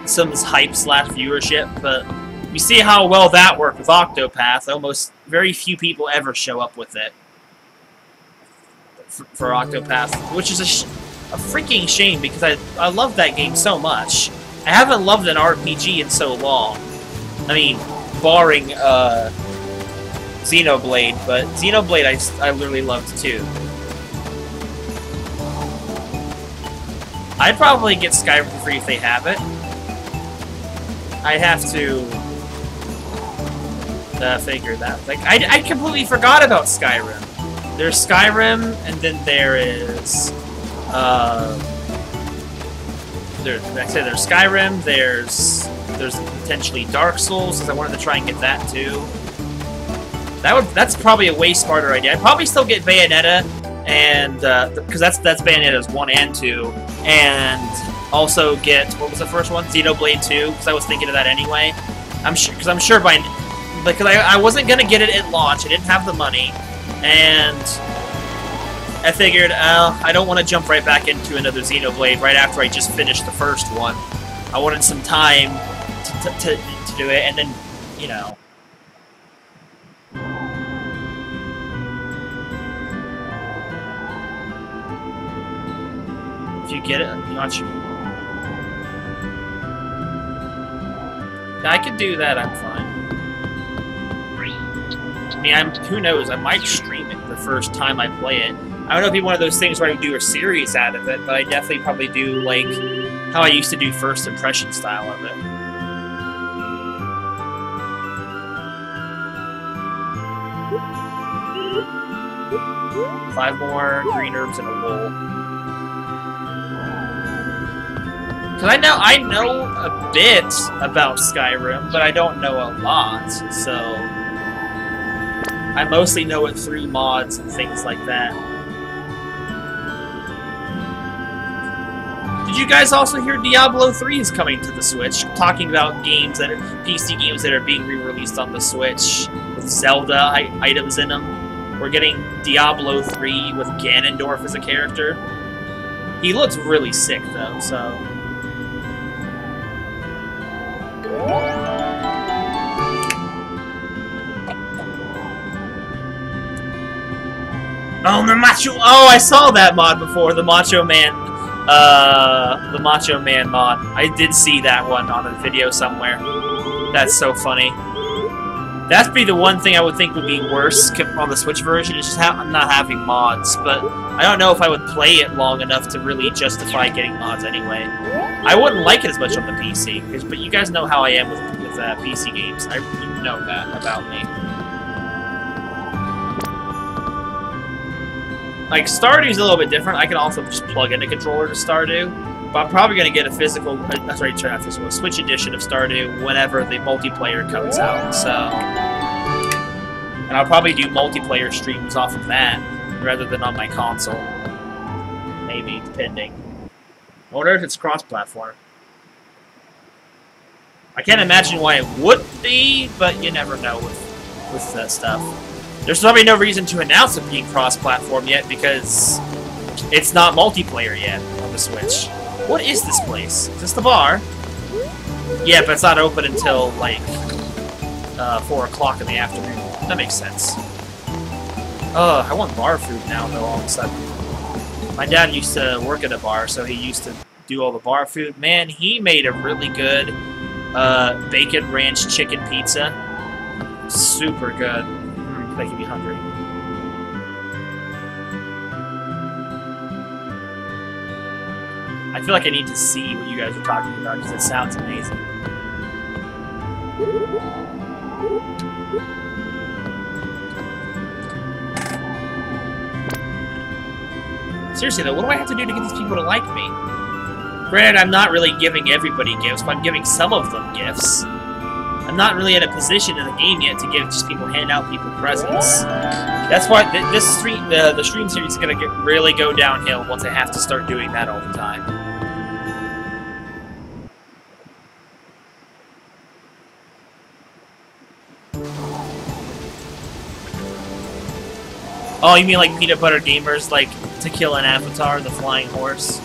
some hype/viewership, but you see how well that worked with Octopath. Almost very few people ever show up with it for Octopath, which is a freaking shame because I love that game so much. I haven't loved an RPG in so long. I mean, barring Xenoblade, but Xenoblade I literally loved too. I'd probably get Skyrim for free if they have it. I have to figure that. Like, I completely forgot about Skyrim. There's Skyrim, and then there is there's Skyrim. There's potentially Dark Souls, because I wanted to try and get that too. That's probably a way smarter idea. I'd probably still get Bayonetta, and because that's Bayonetta's 1 and 2, and also get, what was the first one? Xenoblade 2, because I was thinking of that anyway. I'm sure because I wasn't gonna get it at launch. I didn't have the money, and I figured I don't want to jump right back into another Xenoblade right after I just finished the first one. I wanted some time to do it, and then, you know. If you get it, I'm not sure. I could do that, I'm fine. I mean, who knows, I might stream it the first time I play it. I don't know if it'd be one of those things where I would do a series out of it, but I definitely probably do, like, how I used to do first impression style of it. Five more green herbs and a wool. Because I know a bit about Skyrim, but I don't know a lot, so I mostly know it through mods and things like that. Did you guys also hear Diablo 3 is coming to the Switch? Talking about games that are PC games that are being re-released on the Switch with Zelda items in them. We're getting Diablo 3 with Ganondorf as a character. He looks really sick though, so. Oh, the Macho... Oh, I saw that mod before, the Macho Man mod. I did see that one on a video somewhere. That's so funny. That'd be the one thing I would think would be worse on the Switch version, is just not having mods, but I don't know if I would play it long enough to really justify getting mods anyway. I wouldn't like it as much on the PC, but you guys know how I am with PC games. You know that about me. like, Stardew's a little bit different. I can also just plug in a controller to Stardew. But I'm probably going to get a physical, sorry, not physical, a Switch edition of Stardew whenever the multiplayer comes out, so... And I'll probably do multiplayer streams off of that, rather than on my console. Maybe, depending. I wonder if it's cross-platform. I can't imagine why it would be, but you never know with that stuff. There's probably no reason to announce it being cross-platform yet, because it's not multiplayer yet on the Switch. What is this place? Is this the bar? Yeah, but it's not open until, like, 4 o'clock in the afternoon. That makes sense. Ugh, I want bar food now, though, all of a sudden. My dad used to work at a bar, so he used to do all the bar food. Man, he made a really good bacon ranch chicken pizza. Super good. Making me hungry. I feel like I need to see what you guys are talking about because it sounds amazing. Seriously though, what do I have to do to get these people to like me? Granted, I'm not really giving everybody gifts, but I'm giving some of them gifts. I'm not really in a position in the game yet to give just people, hand out people presents. That's why the stream series is gonna really go downhill once I have to start doing that all the time. Oh, you mean like Peanut Butter Gamers, like To Kill an Avatar, the flying horse?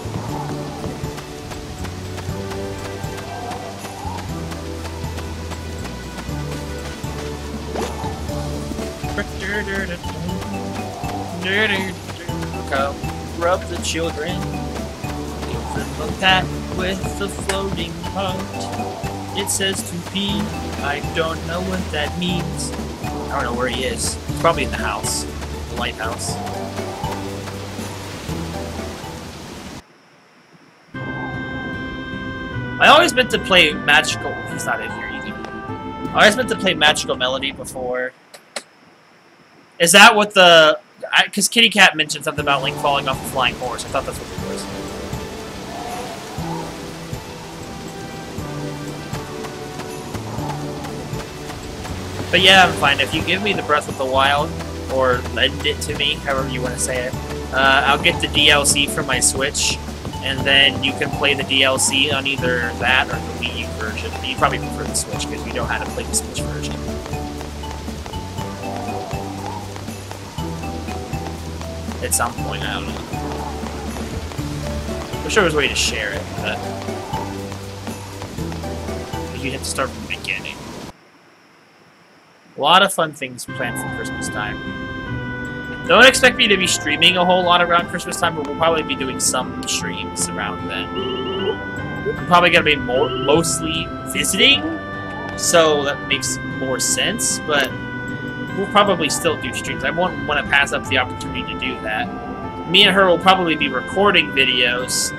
Come rub the children, give them a pat with the floating heart. It says to pee, I don't know what that means. I don't know where he is. He's probably in the house, the lighthouse. I always meant to play Magical. He's not in here either. I always meant to play Magical Melody before. Is that what the... Because Kitty Cat mentioned something about Link falling off a flying horse. I thought that's what it was. But yeah, I'm fine. If you give me the Breath of the Wild, or lend it to me, however you want to say it, I'll get the DLC for my Switch, and then you can play the DLC on either that or the Wii U version. You probably prefer the Switch, because you know how to play the Switch version. At some point, I don't know. I'm sure there's a way to share it, but you have to start from the beginning. A lot of fun things planned for Christmas time. Don't expect me to be streaming a whole lot around Christmas time, but we'll probably be doing some streams around then. I'm probably going to be mostly visiting, so that makes more sense, but we'll probably still do streams. I won't want to pass up the opportunity to do that. Me and her will probably be recording videos,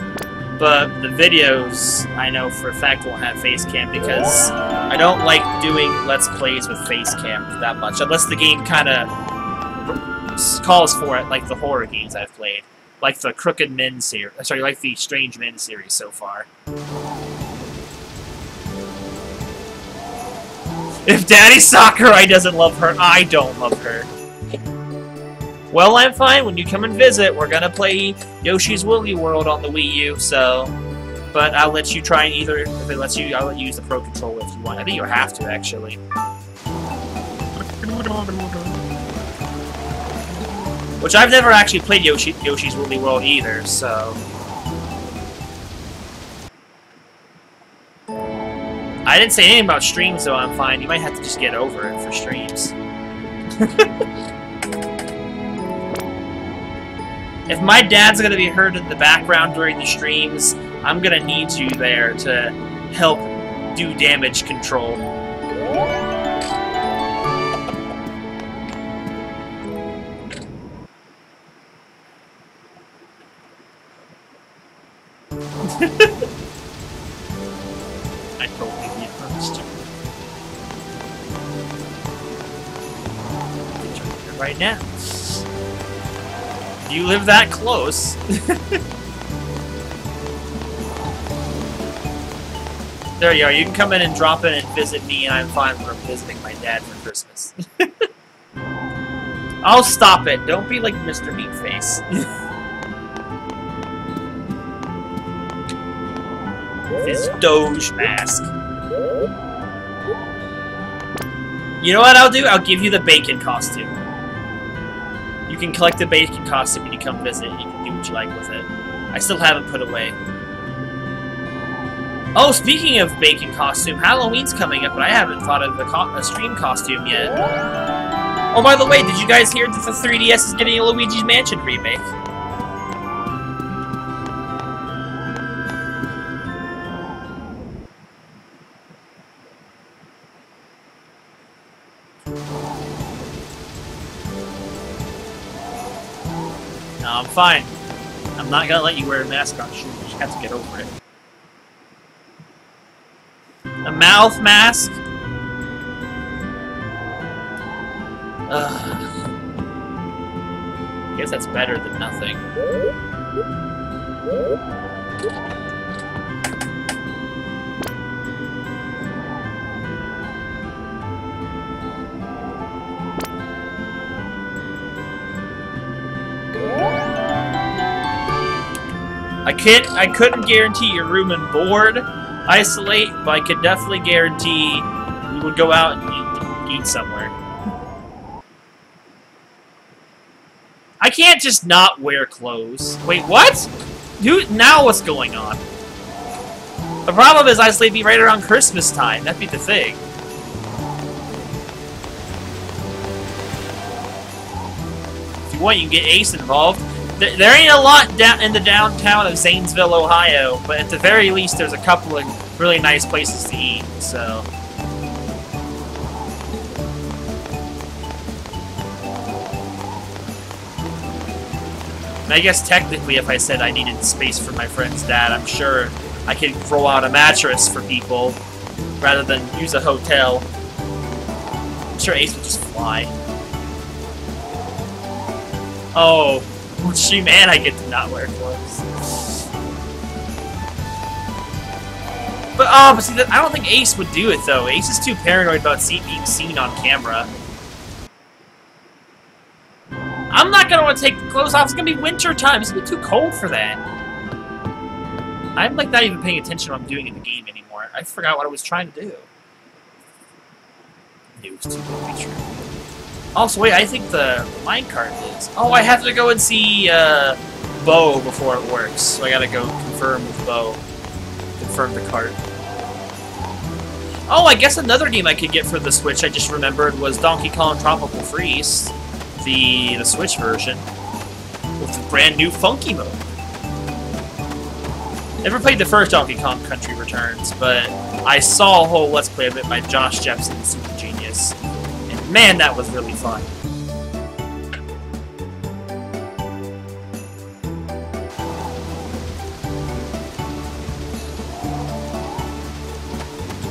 but the videos, I know for a fact, won't have face cam because I don't like doing Let's Plays with face cam that much, unless the game kind of calls for it, like the horror games I've played. Like the Crooked Men series, sorry, like the Strange Men series so far. If Daddy Sakurai doesn't love her, I don't love her. Well, I'm fine. When you come and visit, we're gonna play Yoshi's Woolly World on the Wii U, so... But I'll let you try either, if it lets you, I'll let you use the Pro Controller if you want. I think you'll have to, actually. Which I've never actually played Yoshi's Woolly World either, so... I didn't say anything about streams, though. I'm fine. You might have to just get over it for streams. If my dad's gonna be heard in the background during the streams, I'm gonna need you there to help do damage control. I totally reversed. Right now. You live that close. There you are. You can come in and drop in and visit me, and I'm fine for visiting my dad for Christmas. I'll stop it. Don't be like Mr. Meatface. His Doge mask. You know what I'll do? I'll give you the bacon costume. You can collect the bacon costume when you come visit. You can do what you like with it. I still haven't put away. Oh, speaking of bacon costume, Halloween's coming up, but I haven't thought of a stream costume yet. Oh, by the way, did you guys hear that the 3DS is getting a Luigi's Mansion remake? No, I'm fine. I'm not gonna let you wear a mask on stream. You just have to get over it. A mouth mask? Ugh. I guess that's better than nothing. I couldn't guarantee your room and board isolate, but I could definitely guarantee we would go out and eat somewhere. I can't just not wear clothes. Wait, what? Dude, now what's going on? The problem is isolate be right around Christmas time. That'd be the thing. If you want, you can get Ace involved. There ain't a lot down in the downtown of Zanesville, Ohio, but at the very least, there's a couple of really nice places to eat, so... And I guess technically, if I said I needed space for my friend's dad, I'm sure I could throw out a mattress for people, rather than use a hotel. I'm sure Ace would just fly. Oh... Stream and I get to not wear clothes. But see, I don't think Ace would do it though. Ace is too paranoid about being seen on camera. I'm not gonna want to take the clothes off. It's gonna be winter time. It's gonna be too cold for that. I'm like not even paying attention to what I'm doing in the game anymore. I forgot what I was trying to do. It was too good to be true. Also, wait, I think the minecart is... Oh, I have to go and see Bo before it works. So I gotta go confirm with Bo. Confirm the cart. Oh, I guess another game I could get for the Switch I just remembered was Donkey Kong Tropical Freeze. The Switch version. With the brand new funky mode. Never played the first Donkey Kong Country Returns, but I saw a whole Let's Play of it by Josh Jepson, Super Genius. Man, that was really fun.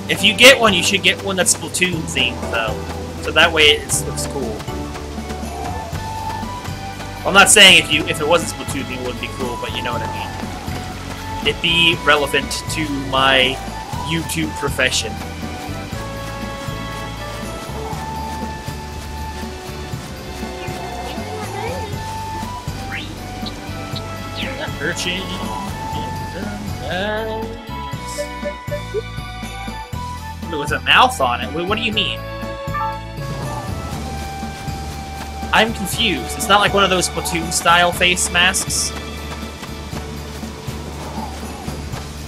If you get one, you should get one that's Splatoon themed, though. So that way it looks cool. Well, I'm not saying if it wasn't Splatoon themed, it wouldn't be cool, but you know what I mean. It'd be relevant to my YouTube profession. Searching in the night. With a mouth on it? Wait, what do you mean? I'm confused. It's not like one of those Splatoon-style face masks?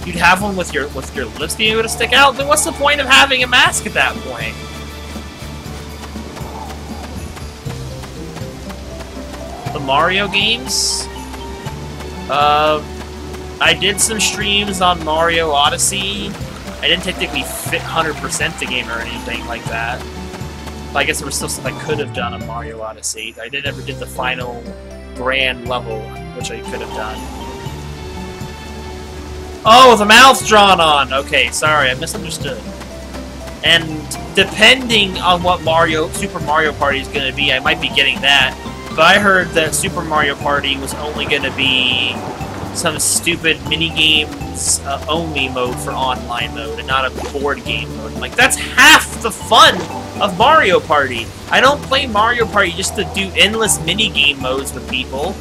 You'd have one with your lips being able to stick out? Then what's the point of having a mask at that point? The Mario games? I did some streams on Mario Odyssey. I didn't technically fit 100% the game or anything like that. But I guess there was still stuff I could have done on Mario Odyssey. I never did the final grand level, which I could have done. Oh, the mouth's drawn on! Okay, sorry, I misunderstood. And depending on what Super Mario Party is going to be, I might be getting that. But I heard that Super Mario Party was only going to be some stupid mini-games only mode for online mode and not a board game mode. I'm like, that's half the fun of Mario Party! I don't play Mario Party just to do endless mini-game modes with people.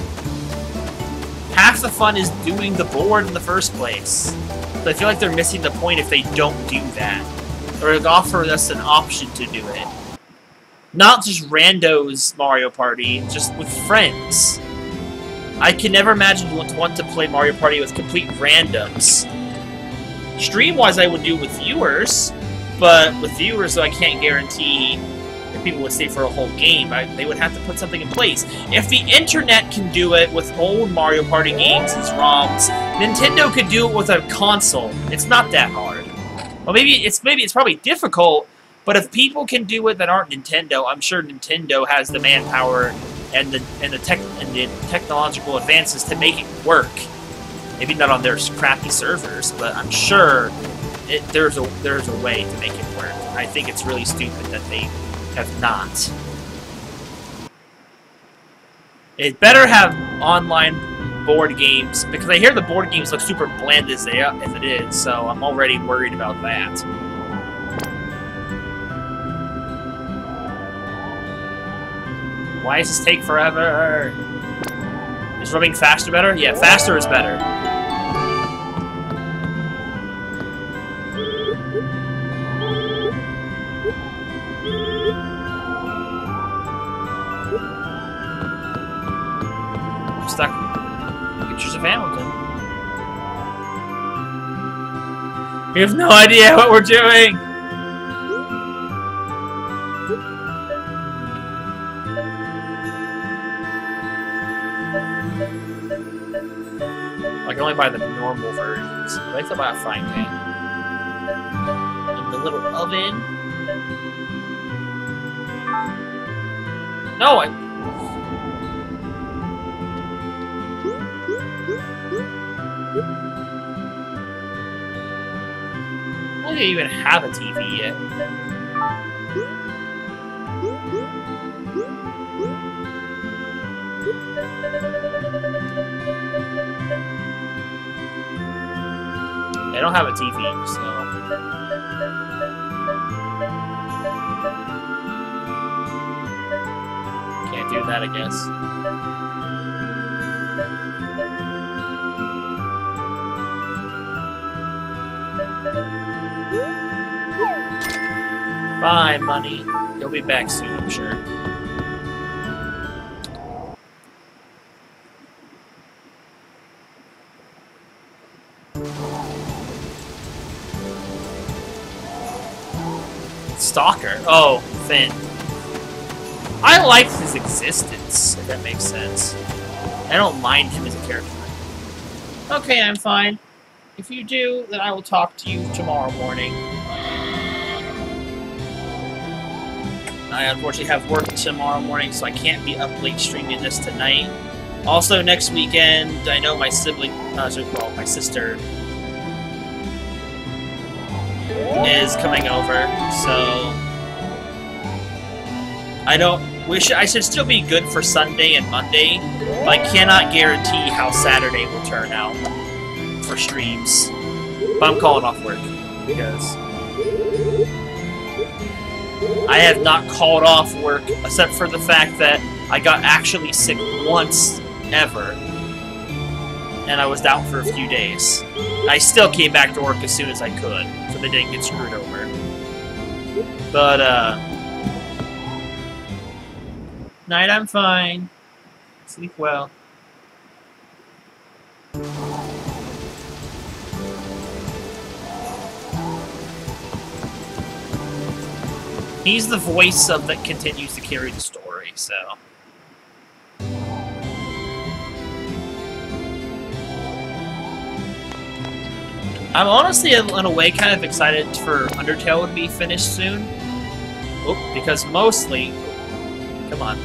Half the fun is doing the board in the first place. So I feel like they're missing the point if they don't do that. Or like offer us an option to do it. Not just randos Mario Party, just with friends. I can never imagine you would want to play Mario Party with complete randoms. Stream-wise, I would do it with viewers, but with viewers, though, I can't guarantee that people would stay for a whole game. They would have to put something in place. If the internet can do it with old Mario Party games as ROMs, Nintendo could do it with a console. It's not that hard. Well, maybe it's probably difficult, but if people can do it that aren't Nintendo, I'm sure Nintendo has the manpower and the technological advances to make it work. Maybe not on their crappy servers, but I'm sure there's a way to make it work. I think it's really stupid that they have not. It better have online board games, because I hear the board games look super bland as it is, so I'm already worried about that. Why does this take forever? Is rubbing faster better? Yeah, faster is better. I'm stuck. Pictures of Hamilton. We have no idea what we're doing! I can only buy the normal versions. I like to buy a frying pan. And the little oven. No, I don't even have a TV yet. I don't have a TV, so... Can't do that, I guess. Bye, money. You'll be back soon, I'm sure. Stalker? Oh, Finn. I like his existence, if that makes sense. I don't mind him as a character. Okay, I'm fine. If you do, then I will talk to you tomorrow morning. I unfortunately have work tomorrow morning, so I can't be up late streaming this tonight. Also, next weekend, I know my sibling, well, my sister is coming over, so I should still be good for Sunday and Monday, but I cannot guarantee how Saturday will turn out for streams. But I'm calling off work because I have not called off work except for the fact that I got actually sick once ever, and I was down for a few days. I still came back to work as soon as I could, so they didn't get screwed over. But, night, I'm fine. Sleep well. He's the voice of that continues to carry the story, so... I'm honestly, in a way, kind of excited for Undertale to be finished soon. Oh, because mostly... Come on.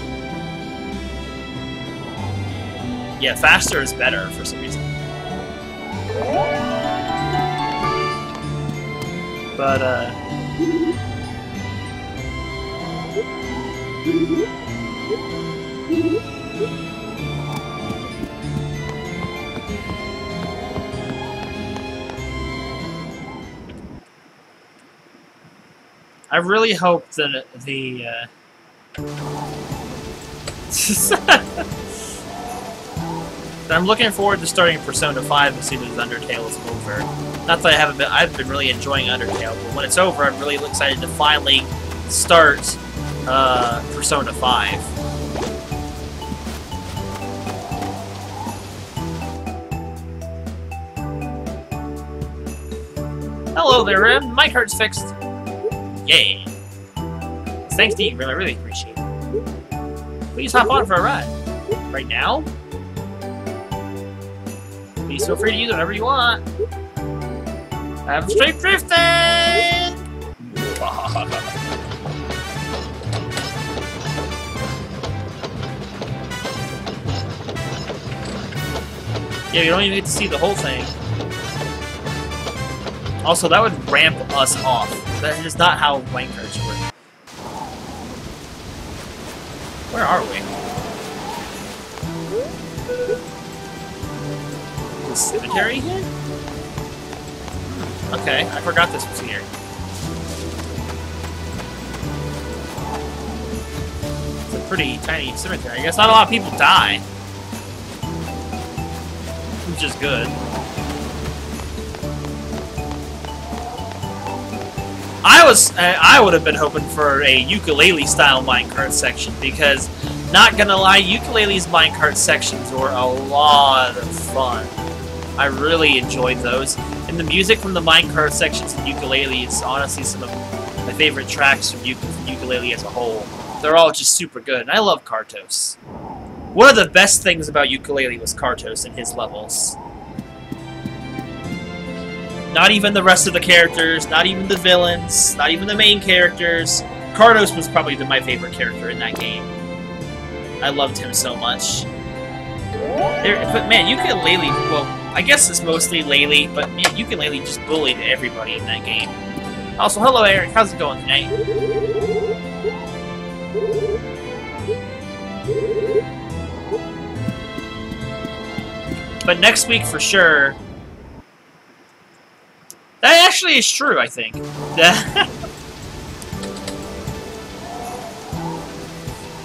Yeah, faster is better for some reason. But, I really hope that the I'm looking forward to starting Persona 5 as soon as Undertale is over. Not that I've been really enjoying Undertale, but when it's over, I'm really excited to finally start Persona 5. Hello there, Rim. My card's fixed. Yeah. Thanks to you, Rim. I really appreciate it. Please hop on for a ride. Right now? Please feel free to use whatever you want. Have a straight drifting! Yeah, you don't even get to see the whole thing. Also, that would ramp us off. That is not how minecarts work. Where are we? The cemetery here? Okay, I forgot this was here. It's a pretty tiny cemetery. I guess not a lot of people die. Which is good. I would have been hoping for a ukulele-style minecart section, because, not gonna lie, ukulele's minecart sections were a lot of fun. I really enjoyed those. And the music from the minecart sections in ukulele is honestly some of my favorite tracks from ukulele as a whole. They're all just super good, and I love Kartos. One of the best things about ukulele was Kartos and his levels. Not even the rest of the characters, not even the villains, not even the main characters. Kartos was probably my favorite character in that game. I loved him so much. But man, ukulele, well, I guess it's mostly Lele, but man, ukulele just bullied everybody in that game. Also, hello Eric, how's it going tonight? But next week for sure... That actually is true, I think.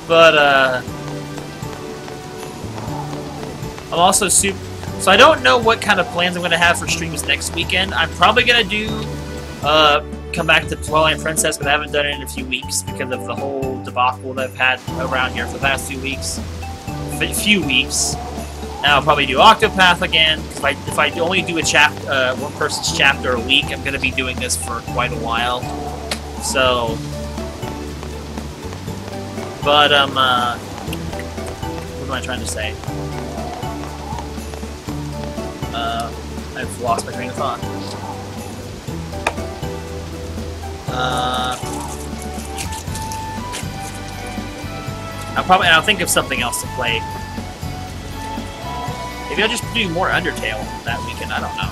But, I'm also super... So I don't know what kind of plans I'm going to have for streams next weekend. I'm probably going to do, come back to Twilight Princess, but I haven't done it in a few weeks because of the whole debacle that I've had around here for the past few weeks. And I'll probably do Octopath again, because if I only do a one person's chapter a week, I'm going to be doing this for quite a while. So, but, what am I trying to say? I've lost my train of thought. I'll think of something else to play. Maybe I'll just do more Undertale that weekend, I don't know.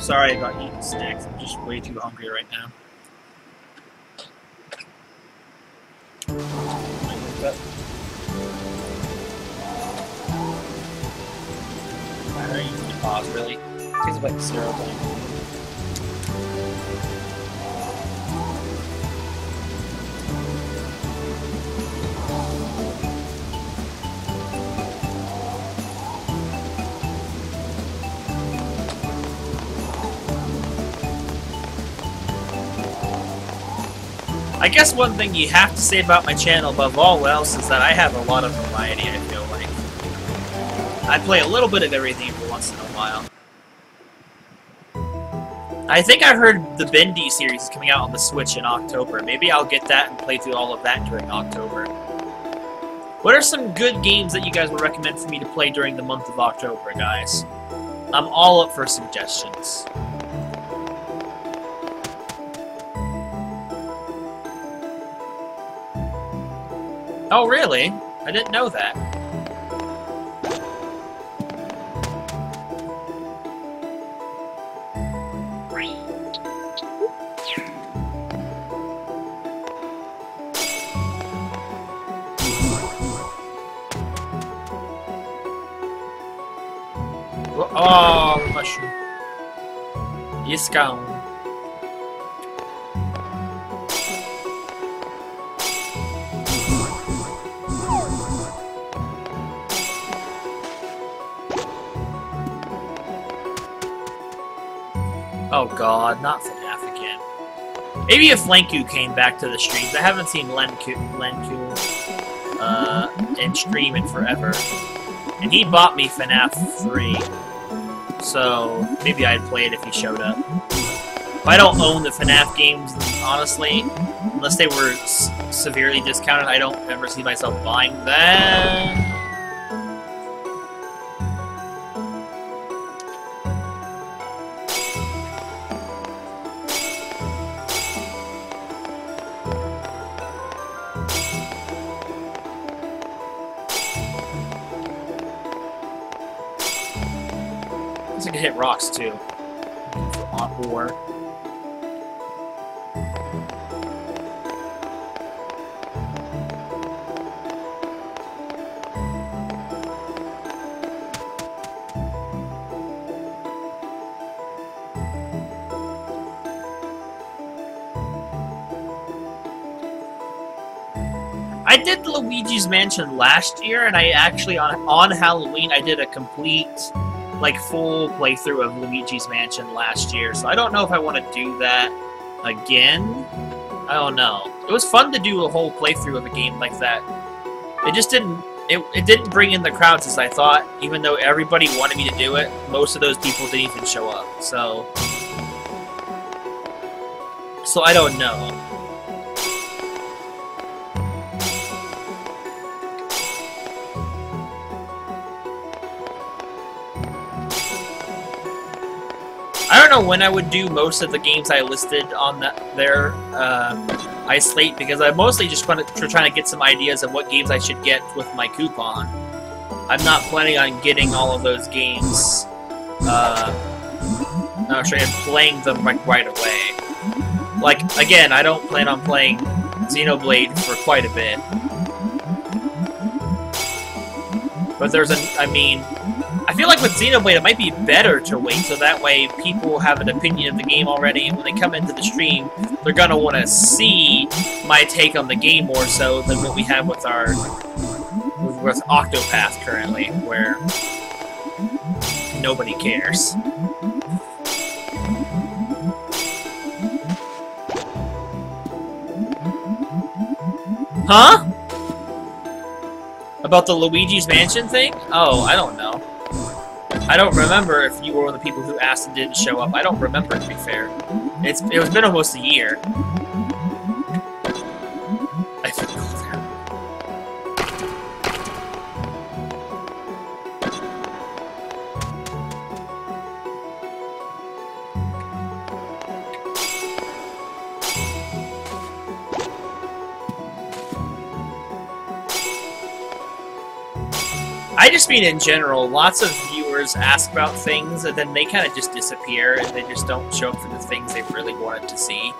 Sorry about eating snacks, I'm just way too hungry right now. I don't even need to pause, really. It tastes like syrup. I guess one thing you have to say about my channel above all else is that I have a lot of variety, I feel like. I play a little bit of everything every once in a while. I think I heard the Bendy series is coming out on the Switch in October. Maybe I'll get that and play through all of that during October. What are some good games that you guys would recommend for me to play during the month of October, guys? I'm all up for suggestions. Oh, really? I didn't know that. Oh, mushroom. Yes, gone. Oh god, not FNAF again. Maybe if Lenku came back to the streams. I haven't seen Lenku in stream in forever. And he bought me FNAF 3. So, maybe I'd play it if he showed up. I don't own the FNAF games, honestly. Unless they were severely discounted, I don't ever see myself buying them. I can hit rocks too. On ore. I did Luigi's Mansion last year, and I actually on Halloween I did a complete, like, full playthrough of Luigi's Mansion last year, so I don't know if I want to do that again. I don't know. It was fun to do a whole playthrough of a game like that. It just didn't... It didn't bring in the crowds as I thought, even though everybody wanted me to do it. Most of those people didn't even show up, so I don't know. I don't know when I would do most of the games I listed on their ice slate, because I mostly just wanted to try to get some ideas of what games I should get with my coupon. I'm not planning on getting all of those games, and playing them right away. Like, again, I don't plan on playing Xenoblade for quite a bit. But there's I feel like with Xenoblade, it might be better to wait, so that way people have an opinion of the game already, and when they come into the stream, they're gonna want to see my take on the game more so than what we have with with Octopath currently, where nobody cares. Huh? About the Luigi's Mansion thing? Oh, I don't know. I don't remember if you were one of the people who asked and didn't show up. I don't remember, to be fair. It's been almost a year. I feel cold there. I just mean in general, lots of viewers ask about things and then they kind of just disappear and they just don't show up for the things they really wanted to see.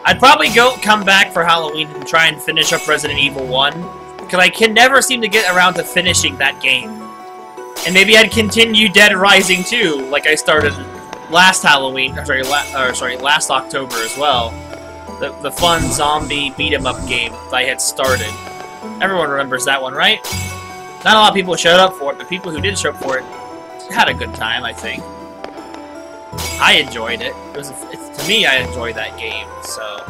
I'd probably come back for Halloween and try and finish up Resident Evil 1, because I can never seem to get around to finishing that game. And maybe I'd continue Dead Rising 2, like I started last Halloween, last October as well. The fun zombie beat-em-up game I had started. Everyone remembers that one, right? Not a lot of people showed up for it, but people who did show up for it had a good time, I think. I enjoyed it. To me, I enjoyed that game, so...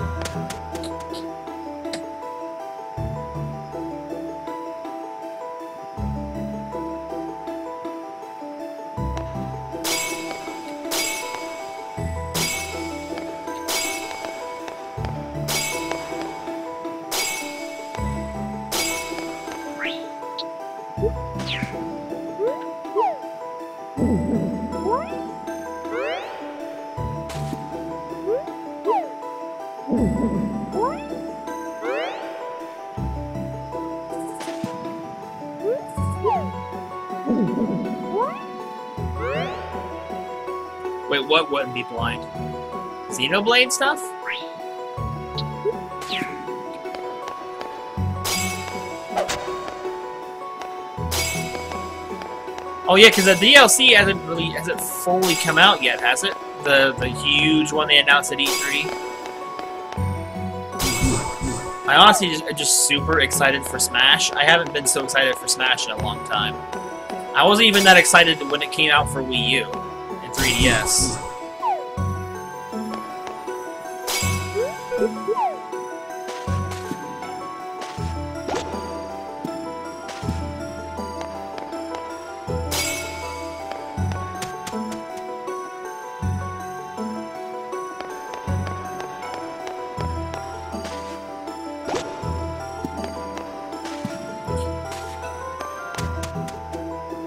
Wait, what wouldn't be blind? Xenoblade stuff? Oh yeah, because the DLC hasn't fully come out yet, has it? The huge one they announced at E3. I honestly just super excited for Smash. I haven't been so excited for Smash in a long time. I wasn't even that excited when it came out for Wii U and 3DS.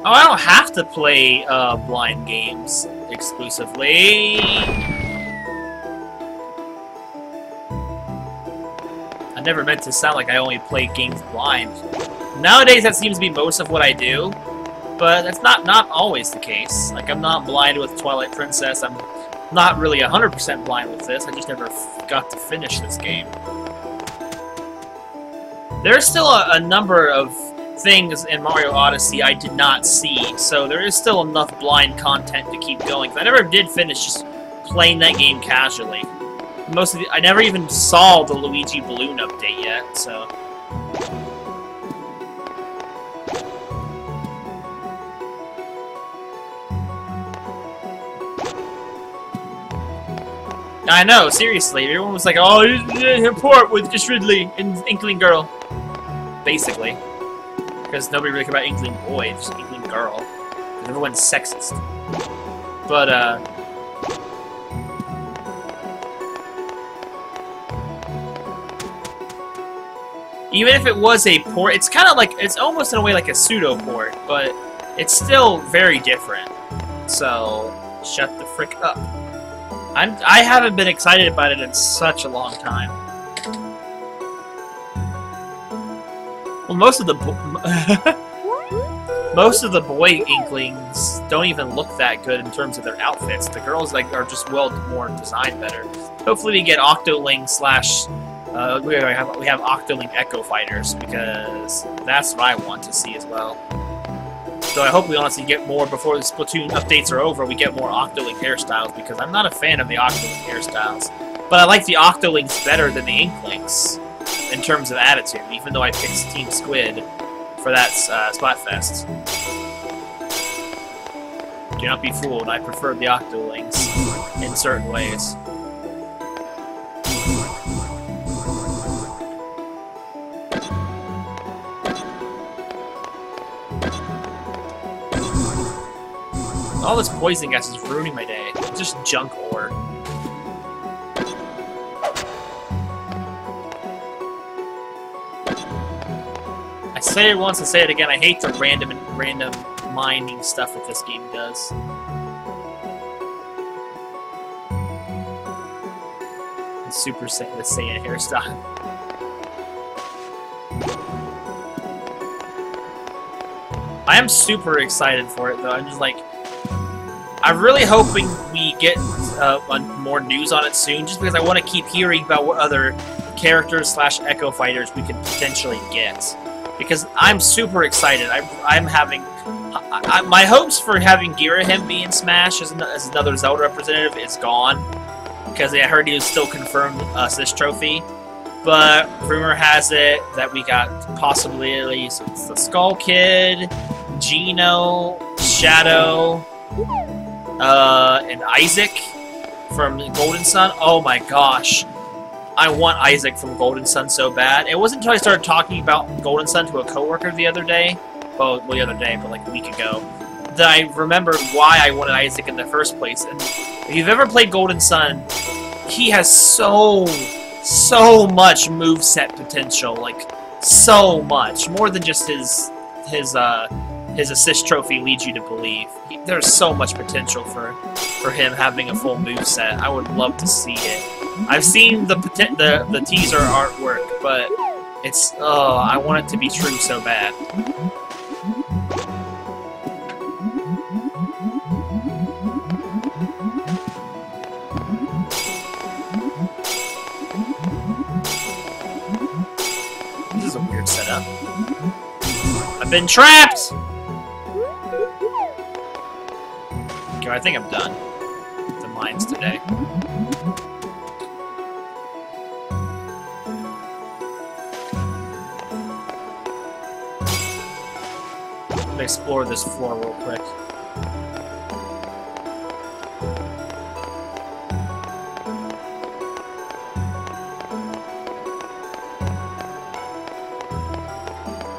Oh, I don't have to play blind games exclusively. I never meant to sound like I only play games blind. Nowadays, that seems to be most of what I do, but that's not always the case. Like, I'm not blind with Twilight Princess. I'm not really 100% blind with this. I just never got to finish this game. There's still a number of things in Mario Odyssey I did not see, so there is still enough blind content to keep going. I never did finish just playing that game casually. I never even saw the Luigi Balloon update yet, so... I know, seriously, everyone was like, oh, import with just Ridley and Inkling Girl. Basically. Because nobody really cared about Inkling Boy, just Inkling Girl. Because everyone's sexist. But, even if it was a port, it's kind of like, it's almost in a way like a pseudo-port, but it's still very different. So, shut the frick up. I haven't been excited about it in such a long time. Well, most of the boy Inklings don't even look that good in terms of their outfits. The girls are just more designed better. Hopefully, we get Octoling slash we have Octoling Echo Fighters, because that's what I want to see as well. So I hope we honestly get more before the Splatoon updates are over. We get more Octoling hairstyles, because I'm not a fan of the Octoling hairstyles, but I like the Octolings better than the Inklings in terms of attitude, even though I picked Team Squid for that Splatfest. Do not be fooled, I prefer the Octolings in certain ways. All this poison gas is ruining my day. It's just junk ore. I say it once and say it again, I hate the random mining stuff that this game does. The Super Saiyan hairstyle. I am super excited for it though. I'm just like, I'm really hoping we get more news on it soon, just because I want to keep hearing about what other characters slash Echo Fighters we could potentially get. Because I'm super excited. I'm having... my hopes for having Girahim be in Smash as another Zelda representative is gone. Because I heard he was still confirmed this trophy. But rumor has it that we got possibly at least the Skull Kid, Gino, Shadow, and Isaac from Golden Sun. Oh my gosh. I want Isaac from Golden Sun so bad. It wasn't until I started talking about Golden Sun to a coworker the other day, well, the other day, but like a week ago, that I remembered why I wanted Isaac in the first place. And if you've ever played Golden Sun, he has so much moveset potential, like, so much. More than just his his assist trophy leads you to believe. There's so much potential for him having a full moveset. I would love to see it. I've seen the teaser artwork, but it's I want it to be true so bad. This is a weird setup. I've been trapped! Okay, I think I'm done with the mines today. I'm gonna explore this floor real quick.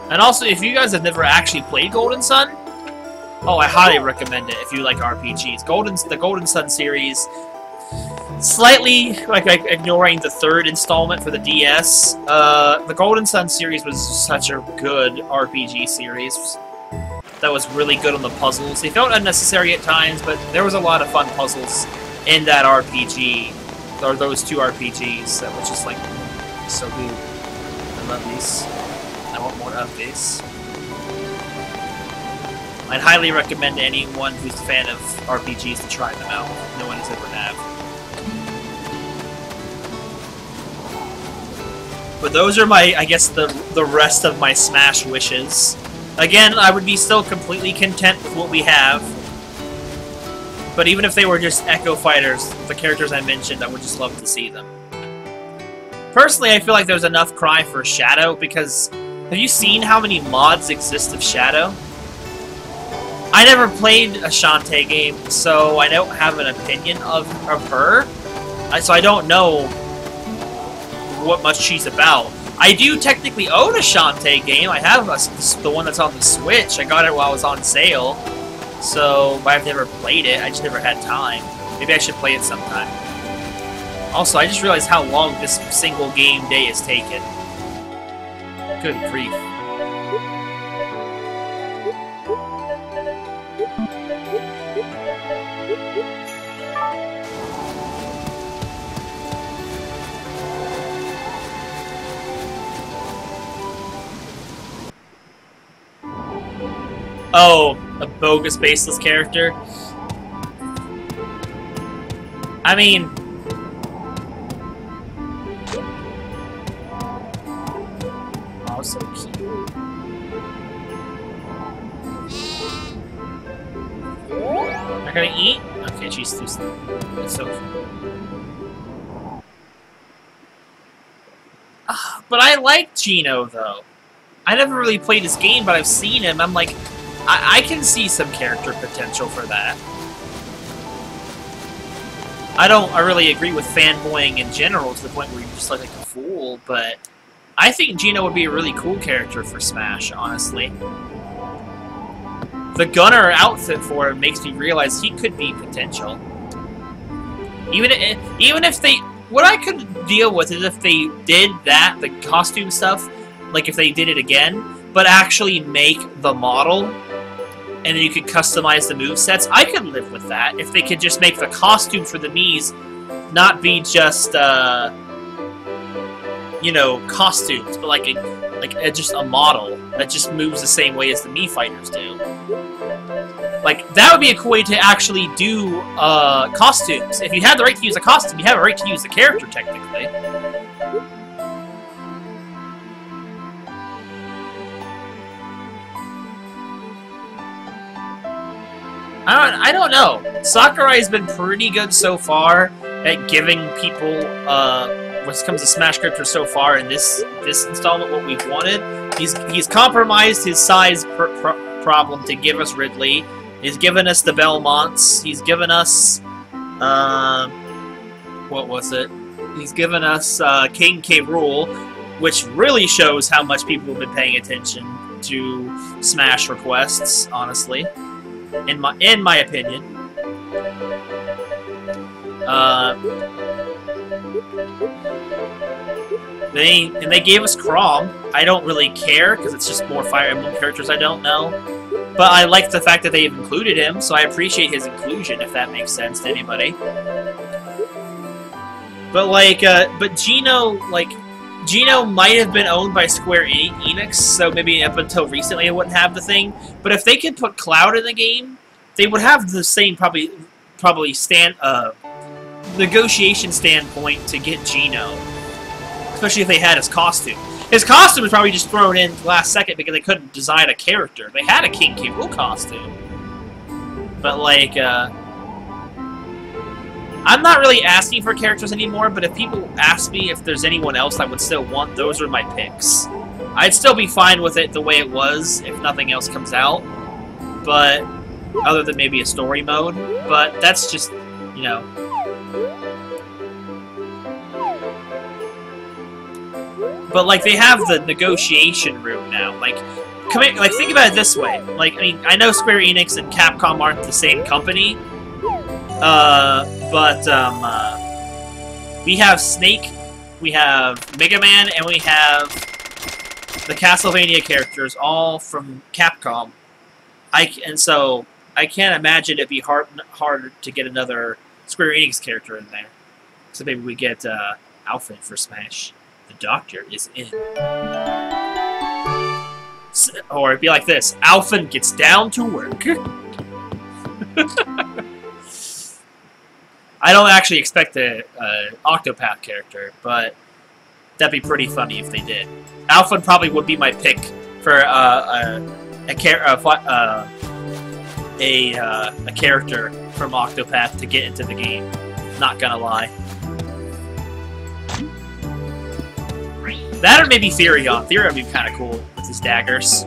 And also, if you guys have never actually played Golden Sun, oh, I highly recommend it if you like RPGs. The Golden Sun series, slightly like ignoring the third installment for the DS. The Golden Sun series was such a good RPG series that was really good on the puzzles. They felt unnecessary at times, but there was a lot of fun puzzles in that RPG, or those two RPGs that was just like so good. I love these. I want more of these. I'd highly recommend to anyone who's a fan of RPGs to try them out. No one has ever have. But those are my, I guess, the rest of my Smash wishes. Again, I would be still completely content with what we have. But even if they were just Echo Fighters, the characters I mentioned, I would just love to see them. Personally, I feel like there's enough cry for Shadow, because have you seen how many mods exist of Shadow? I never played a Shantae game, so I don't have an opinion of her. So I don't know what much she's about. I do technically own a Shantae game. I have the one that's on the Switch. I got it while it was on sale. So, but I've never played it. I just never had time. Maybe I should play it sometime. Also, I just realized how long this single game day is taken. Good grief. Oh, a bogus baseless character? I mean... Oh, so cute. Not gonna eat? Okay, she's too slow. It's so cute. But I like Gino, though. I never really played his game, but I've seen him. I'm like... I can see some character potential for that. I really agree with fanboying in general to the point where you just look like a fool, but I think Gino would be a really cool character for Smash, honestly. The Gunner outfit for him makes me realize he could be potential. Even if they... What I could deal with is if they did that, the costume stuff, like if they did it again, but actually make the model, and then you could customize the movesets. I could live with that if they could just make the costume for the Miis not be just, you know, costumes, but like just a model that just moves the same way as the Mii fighters do. Like, that would be a cool way to actually do costumes. If you have the right to use a costume, you have a right to use the character, technically. I don't know. Sakurai's been pretty good so far at giving people, when it comes to Smash characters so far in this installment, what we've wanted. He's compromised his size problem to give us Ridley. He's given us the Belmonts. He's given us, what was it? He's given us King K. Rool, which really shows how much people have been paying attention to Smash requests, honestly. In my opinion. they gave us Crom. I don't really care, because it's just more Fire Emblem characters I don't know. But I like the fact that they've included him, so I appreciate his inclusion, if that makes sense to anybody. But, like, but Geno, like, Geno might have been owned by Square Enix, so maybe up until recently it wouldn't have the thing. But if they could put Cloud in the game, they would have the same, probably negotiation standpoint to get Geno. Especially if they had his costume. His costume was probably just thrown in last second because they couldn't design a character. They had a King K. Rool costume. But, like, I'm not really asking for characters anymore, but if people ask me if there's anyone else I would still want, those are my picks. I'd still be fine with it the way it was if nothing else comes out. But, other than maybe a story mode. But that's just, you know... But, like, they have the negotiation room now. Like, think about it this way. Like, I mean, I know Square Enix and Capcom aren't the same company. We have Snake, we have Mega Man, and we have the Castlevania characters, all from Capcom. And so, I can't imagine it'd be hard to get another Square Enix character in there. So maybe we get, Alpha for Smash. The doctor is in. Or it'd be like this. Alpha gets down to work. I don't actually expect an Octopath character, but that'd be pretty funny if they did. Alpha probably would be my pick for a character from Octopath to get into the game. Not gonna lie. That or maybe Therion. Therion would be kind of cool with his daggers.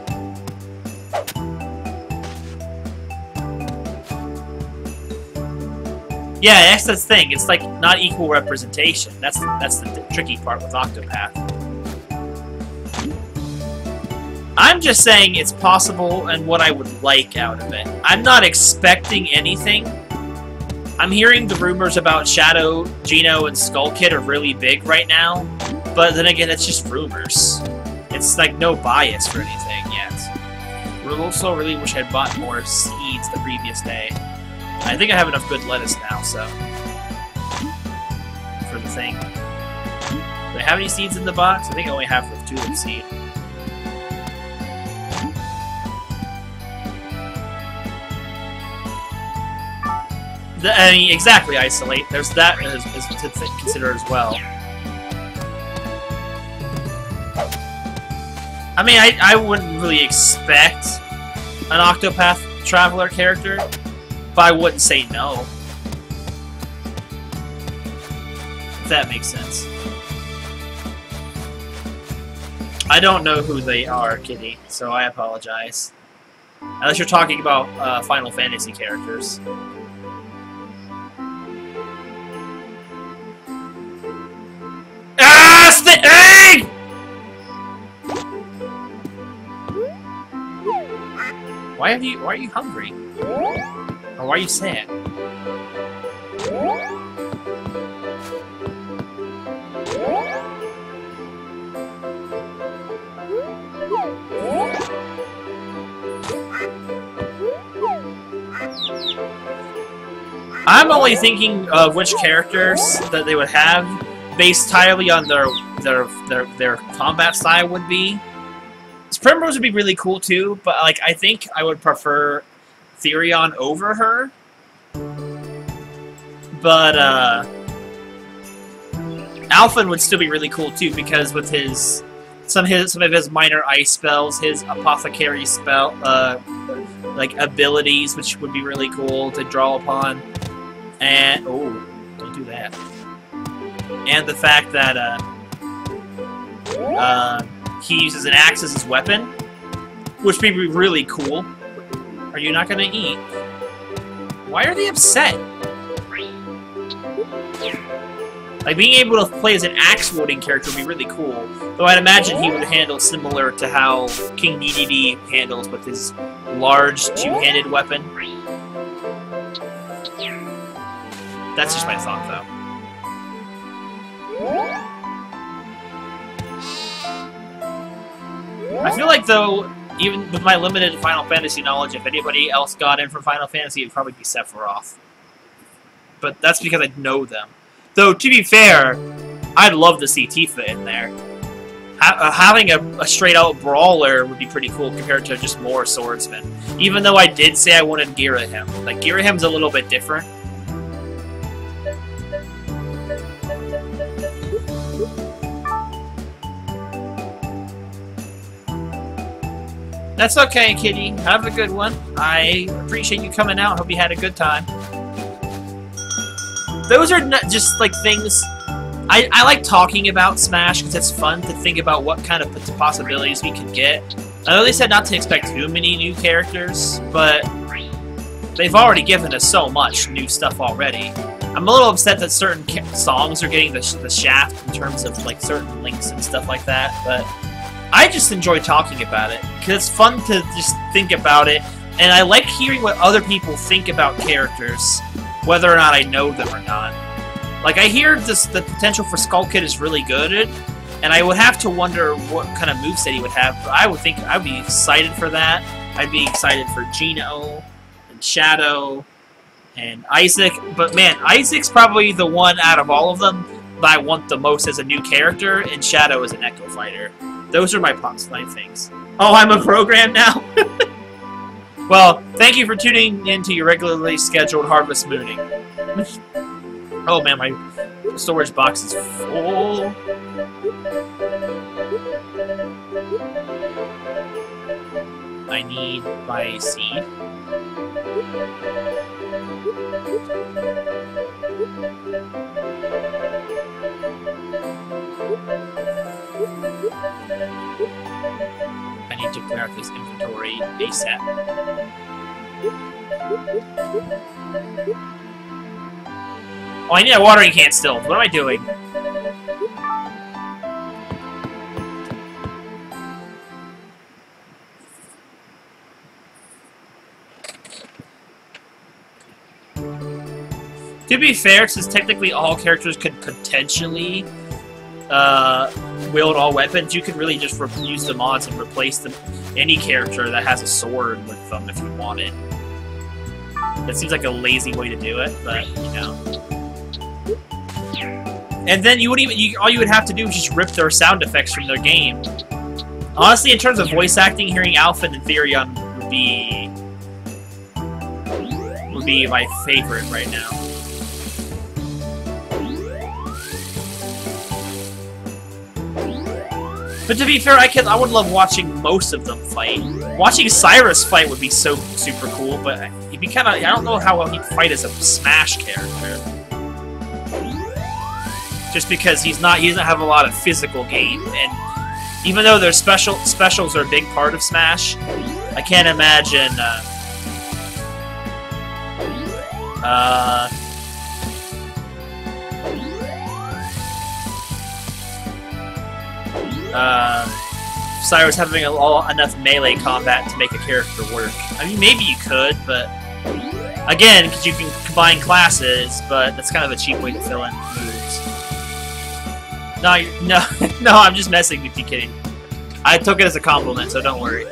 Yeah, that's the thing. It's like not equal representation. That's the tricky part with Octopath. I'm just saying it's possible and what I would like out of it. I'm not expecting anything. I'm hearing the rumors about Shadow, Geno, and Skull Kid are really big right now. But then again, it's just rumors. It's like no bias for anything yet. I also really wish I had bought more seeds the previous day. I think I have enough good lettuce now, so... for the thing. Do I have any seeds in the box? I think I only have the tulip seed. I mean, exactly, Isolate. There's that to consider as well. I mean, I wouldn't really expect an Octopath Traveler character, but I wouldn't say no. If that makes sense. I don't know who they are, Kitty, so I apologize. Unless you're talking about Final Fantasy characters. Hey! Why are you hungry? Or why are you sad? I'm only thinking of which characters that they would have based entirely on their combat style would be. Primrose would be really cool too, but like I think I would prefer Therion over her. But Alphen would still be really cool too because with some of his minor ice spells, his apothecary spell like abilities, which would be really cool to draw upon. And oh, don't do that. And the fact that he uses an axe as his weapon, which would be really cool. Are you not gonna eat? Why are they upset? Like, being able to play as an axe-wielding character would be really cool. Though I'd imagine he would handle similar to how King DDD handles with his large two-handed weapon. That's just my thought, though. I feel like, though, even with my limited Final Fantasy knowledge, if anybody else got in from Final Fantasy, it'd probably be Sephiroth. But that's because I know them. Though, to be fair, I'd love to see Tifa in there. Having a straight-out brawler would be pretty cool compared to just more swordsman. Even though I did say I wanted Girahim. Like, Girahim's a little bit different. That's okay, kitty. Have a good one. I appreciate you coming out. Hope you had a good time. Those are not just, like, things... I like talking about Smash because it's fun to think about what kind of possibilities we can get. I know they said not to expect too many new characters, but they've already given us so much new stuff already. I'm a little upset that certain songs are getting the shaft in terms of, like, certain links and stuff like that, but... I just enjoy talking about it, because it's fun to just think about it, and I like hearing what other people think about characters, whether or not I know them or not. Like, I hear the potential for Skull Kid is really good, and I would have to wonder what kind of moveset he would have, but I would think I'd be excited for that. I'd be excited for Gino, and Shadow, and Isaac, but man, Isaac's probably the one out of all of them that I want the most as a new character, and Shadow is an Echo Fighter. Those are my top-line things. Oh, I'm a program now? Well, thank you for tuning into your regularly scheduled Harvest Mooning. Oh man, my storage box is full. I need my seed. I need to clear out this inventory ASAP. Oh, I need a watering can still. What am I doing? To be fair, since technically all characters could potentially wield all weapons, you can really just use the mods and replace them any character that has a sword with them if you wanted. It seems like a lazy way to do it, but you know. And then you wouldn't even all you would have to do is just rip their sound effects from their game. Honestly, in terms of voice acting, hearing Alpha and Therion would be my favorite right now. But to be fair, I would love watching most of them fight. Watching Cyrus fight would be so super cool, but he'd be kind of... I don't know how well he'd fight as a Smash character. Just because he doesn't have a lot of physical game, and even though their specials are a big part of Smash, I can't imagine... Cyrus having enough melee combat to make a character work. I mean, maybe you could, but... Again, because you can combine classes, but that's kind of a cheap way to fill in moves. No, I'm just messing with you, kidding. I took it as a compliment, so don't worry.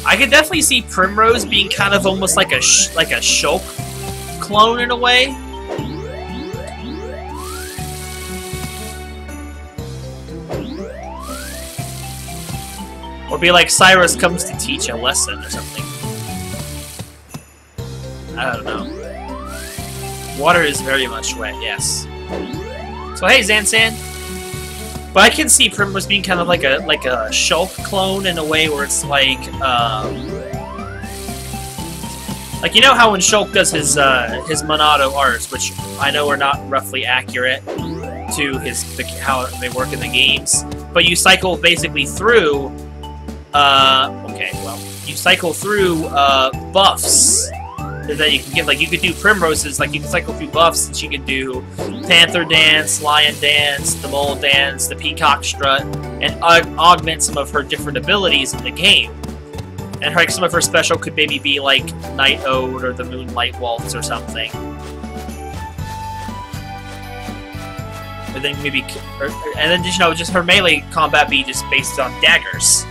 I could definitely see Primrose being kind of almost like a Shulk clone in a way. Or be like Cyrus comes to teach a lesson or something. I don't know. Water is very much wet, yes. So hey, Zansan. But I can see Primrose being kind of like a Shulk clone in a way where it's like you know how when Shulk does his Monado arts, which I know are not roughly accurate to how they work in the games, but you cycle basically through. Okay, well, you cycle through buffs that you can get. Like, you could do Primroses, like, you can cycle through buffs, and you can do Panther Dance, Lion Dance, the Mole Dance, the Peacock Strut, and augment some of her different abilities in the game. And like some of her special could maybe be like Night Ode or the Moonlight Waltz or something. Or then maybe, and then just, you know, just her melee combat be just based on daggers.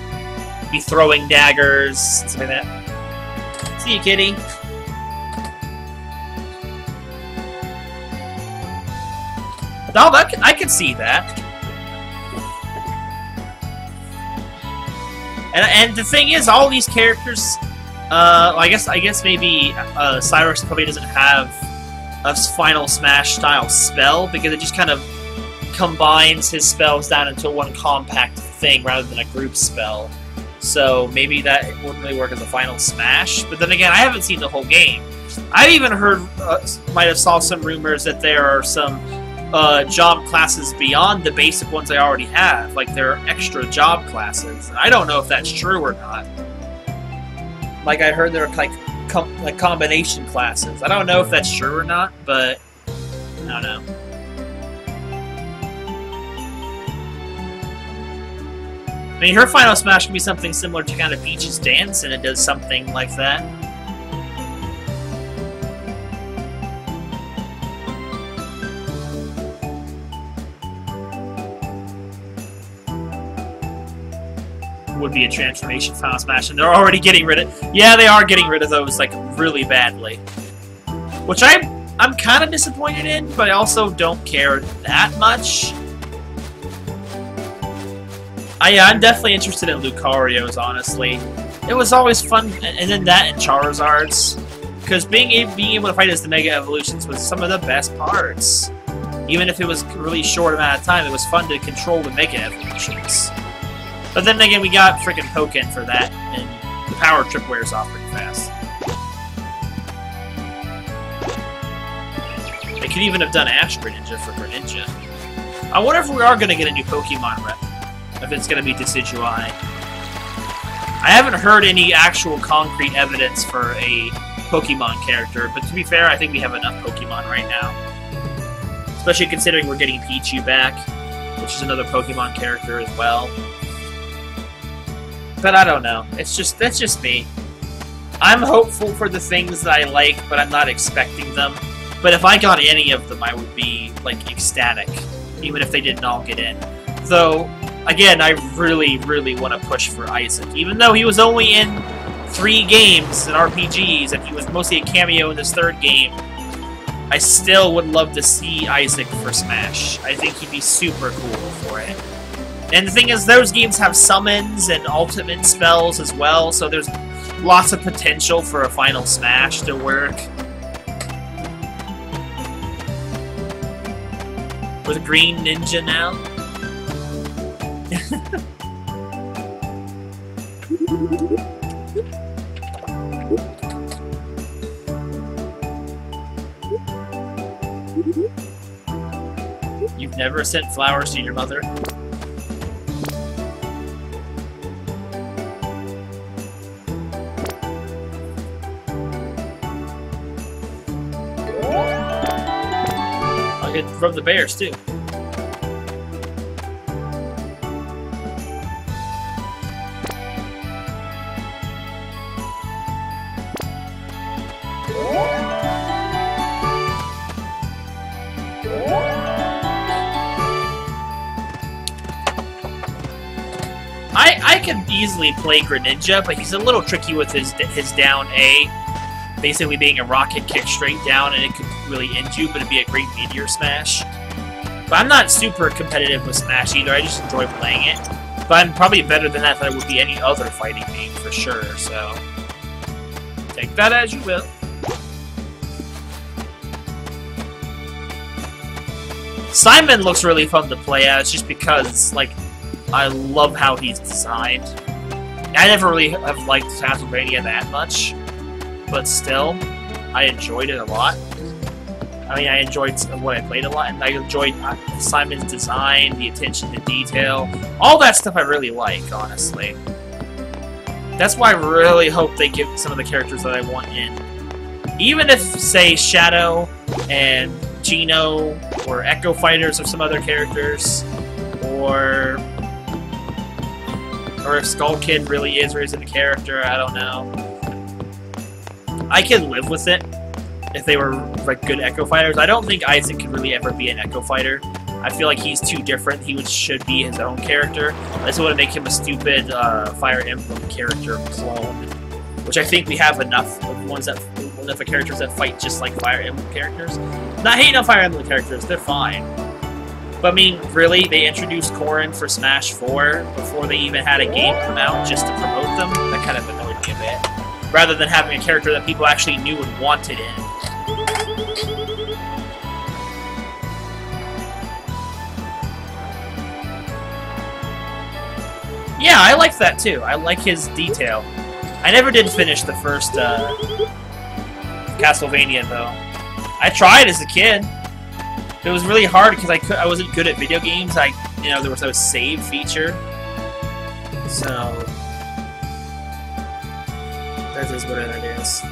Be throwing daggers, something like that. See you, kitty. No, I can see that. And the thing is, all these characters, I guess maybe Cyrus probably doesn't have a Final Smash style spell because it just kind of combines his spells down into one compact thing rather than a group spell. So maybe that wouldn't really work as a Final Smash. But then again, I haven't seen the whole game. I've even heard, might have saw some rumors that there are some job classes beyond the basic ones I already have. Like, there are extra job classes. I don't know if that's true or not. Like, I heard there are, like combination classes. I don't know if that's true or not, but I don't know. I mean, her Final Smash can be something similar to kind of Peach's Dance, and it does something like that. Would be a transformation Final Smash, and they're already getting rid of... Yeah, they are getting rid of those, like, really badly. Which I'm kind of disappointed in, but I also don't care that much. I'm definitely interested in Lucario's, honestly. It was always fun, and then that and Charizard's. Because being able to fight as the Mega Evolutions was some of the best parts. Even if it was a really short amount of time, it was fun to control the Mega Evolutions. But then again, we got freaking Pokken for that, and the power trip wears off pretty fast. They could even have done Ash Greninja for Greninja. I wonder if we are going to get a new Pokemon rep. If it's going to be Decidueye. I haven't heard any actual concrete evidence for a Pokemon character, but to be fair, I think we have enough Pokemon right now. Especially considering we're getting Pichu back, which is another Pokemon character as well. But I don't know. That's just me. I'm hopeful for the things that I like, but I'm not expecting them. But if I got any of them, I would be, like, ecstatic. Even if they didn't all get in. Though, again, I really, really want to push for Isaac. Even though he was only in 3 games and RPGs, and he was mostly a cameo in this 3rd game, I still would love to see Isaac for Smash. I think he'd be super cool for it. And the thing is, those games have summons and ultimate spells as well, so there's lots of potential for a Final Smash to work. With Green Ninja now. You've never sent flowers to your mother? I'll get from the bears too. I could easily play Greninja, but he's a little tricky with his down A. Basically being a rocket kick straight down, and it could really end you, but it'd be a great Meteor Smash. But I'm not super competitive with Smash either, I just enjoy playing it. But I'm probably better than that would be any other fighting game, for sure, so... take that as you will. Simon looks really fun to play as, just because, like, I love how he's designed. I never really have liked Castlevania that much, but still, I enjoyed it a lot. I mean, I enjoyed what I played a lot, and I enjoyed Simon's design, the attention to detail, all that stuff I really like, honestly. That's why I really hope they give some of the characters that I want in. Even if, say, Shadow and Gino or Echo Fighters or some other characters, or if Skull Kid really is or isn't a character, I don't know. I can live with it if they were like good Echo Fighters. I don't think Isaac could really ever be an Echo Fighter. I feel like he's too different. He should be his own character. I just want to make him a stupid Fire Emblem character clone, which I think we have enough of characters that fight just like Fire Emblem characters. Not hating on Fire Emblem characters, they're fine. But I mean, really, they introduced Corrin for Smash 4 before they even had a game come out just to promote them. That kind of annoyed me a bit. Rather than having a character that people actually knew and wanted in. Yeah, I like that too. I like his detail. I never did finish the first Castlevania though. I tried as a kid. It was really hard because I wasn't good at video games. There was no save feature. So that is what it is.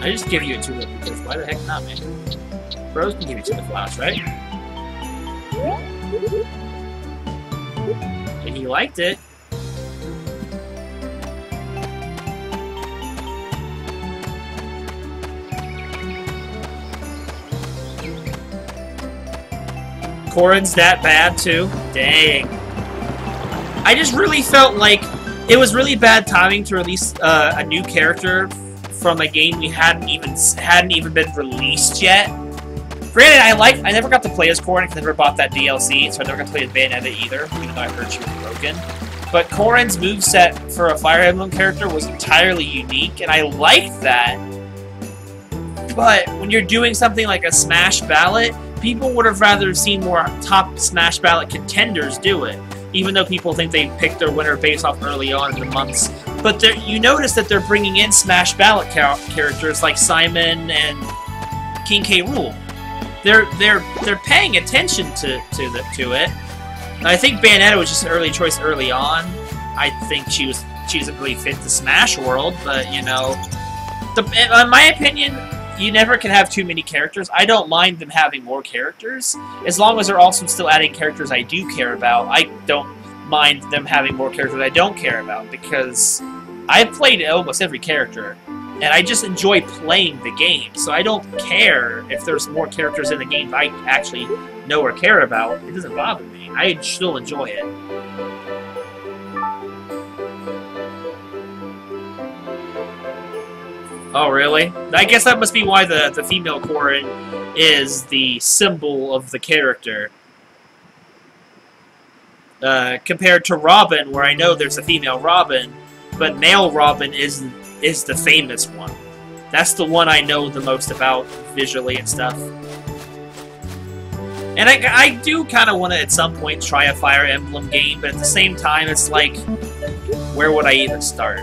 I just give you a tulip because why the heck not, man? Bros can give you tulip flowers, right? And he liked it. Corrin's that bad too? Dang. I just really felt like it was really bad timing to release a new character from a game we hadn't even been released yet. Granted, I never got to play as Corrin because I never bought that DLC, so I never got to play as Bayonetta either, even though I heard she was broken. But Corrin's moveset for a Fire Emblem character was entirely unique, and I liked that. But when you're doing something like a Smash ballot, people would have rather seen more top Smash ballot contenders do it, even though people think they picked their winner based off early on in the months. But you notice that they're bringing in Smash ballot characters like Simon and King K. Rool. They're paying attention to it. I think Bayonetta was just an early choice early on. I think she doesn't really fit the Smash world, but you know, in my opinion, you never can have too many characters. I don't mind them having more characters, as long as they're also still adding characters I do care about. I don't mind them having more characters I don't care about, because I've played almost every character, and I just enjoy playing the game, so I don't care if there's more characters in the game that I actually know or care about. It doesn't bother me. I still enjoy it. Oh, really? I guess that must be why the female Corrin is the symbol of the character. Compared to Robin, where I know there's a female Robin, but male Robin is the famous one. That's the one I know the most about visually and stuff. And I do kind of want to at some point try a Fire Emblem game, but at the same time it's like, where would I even start?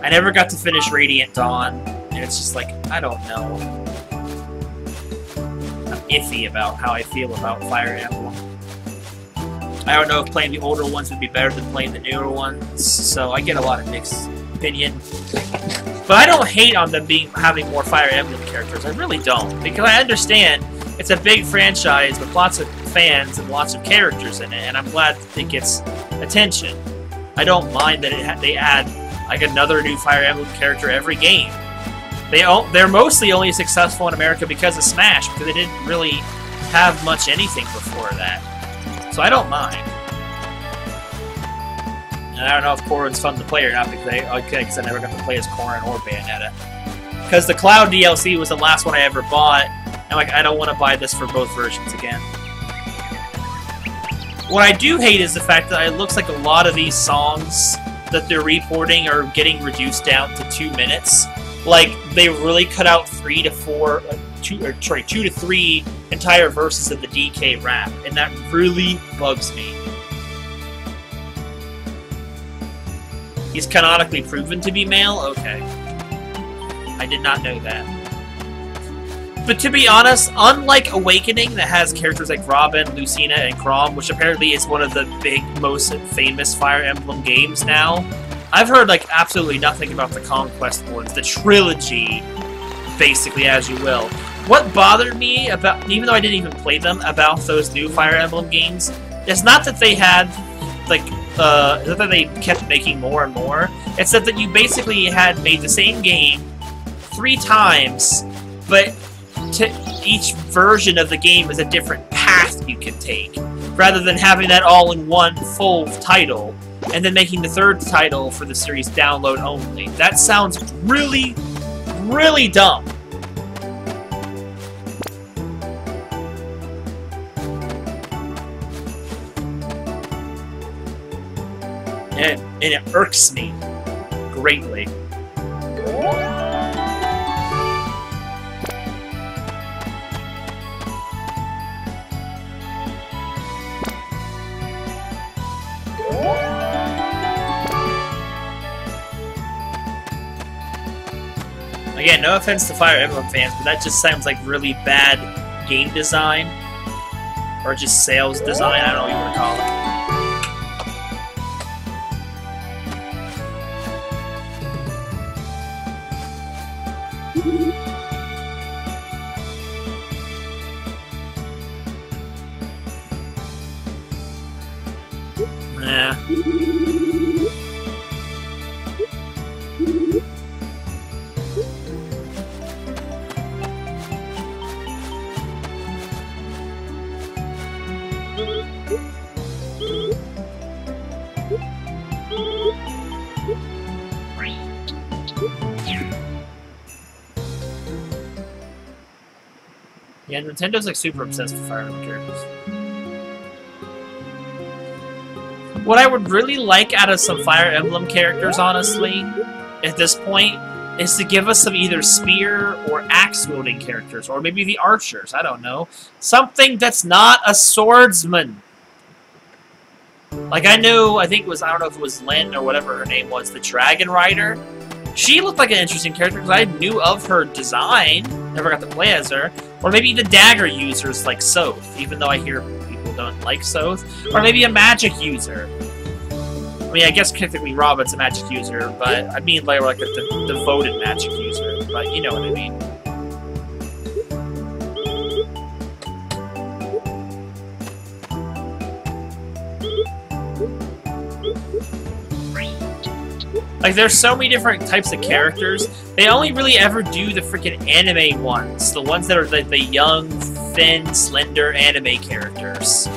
I never got to finish Radiant Dawn, and it's just like, I don't know. I'm iffy about how I feel about Fire Emblem. I don't know if playing the older ones would be better than playing the newer ones, so I get a lot of mixed opinion. But I don't hate on them having more Fire Emblem characters. I really don't, because I understand it's a big franchise with lots of fans and lots of characters in it, and I'm glad it gets attention. I don't mind that they add like another new Fire Emblem character every game. They're mostly only successful in America because of Smash, because they didn't really have much anything before that. So I don't mind. And I don't know if Corrin's fun to play or not, because I never got to play as Corrin or Bayonetta. Because the Cloud DLC was the last one I ever bought, and like I don't want to buy this for both versions again. What I do hate is the fact that it looks like a lot of these songs that they're reporting are getting reduced down to 2 minutes. Like, they really cut out 2 to 3 entire verses of the DK rap, and that really bugs me. He's canonically proven to be male? Okay. I did not know that. But to be honest, unlike Awakening, that has characters like Robin, Lucina, and Chrom, which apparently is one of the big, most famous Fire Emblem games now, I've heard like absolutely nothing about the Conquest ones, the trilogy, basically, as you will. what bothered me about, even though I didn't even play them, about those new Fire Emblem games, is not that they had, like, not that they kept making more and more. It's that you basically had made the same game 3 times, but each version of the game is a different path you can take, rather than having that all in one full title, and then making the 3rd title for the series download only. That sounds really, really dumb. And it irks me greatly. Again, no offense to Fire Emblem fans, but that just sounds like really bad game design. Or just sales design, I don't know what you want to call it. Nah. Yeah, Nintendo's like super obsessed with Fire Emblem characters. What I would really like out of some Fire Emblem characters, honestly, at this point, is to give us some either spear or axe-wielding characters, or maybe the archers, I don't know. Something that's not a swordsman. Like I think it was, I don't know if it was Lynn or whatever her name was, the Dragon Rider. She looked like an interesting character because I knew of her design, never got to play as her. Or maybe the dagger users like Soth, even though I hear people don't like Soth. Or maybe a magic user. I mean, I guess technically Robin's a magic user, but I mean like a devoted magic user. But you know what I mean. Like, there's so many different types of characters. They only really ever do the freaking anime ones. The ones that are the young, thin, slender anime characters.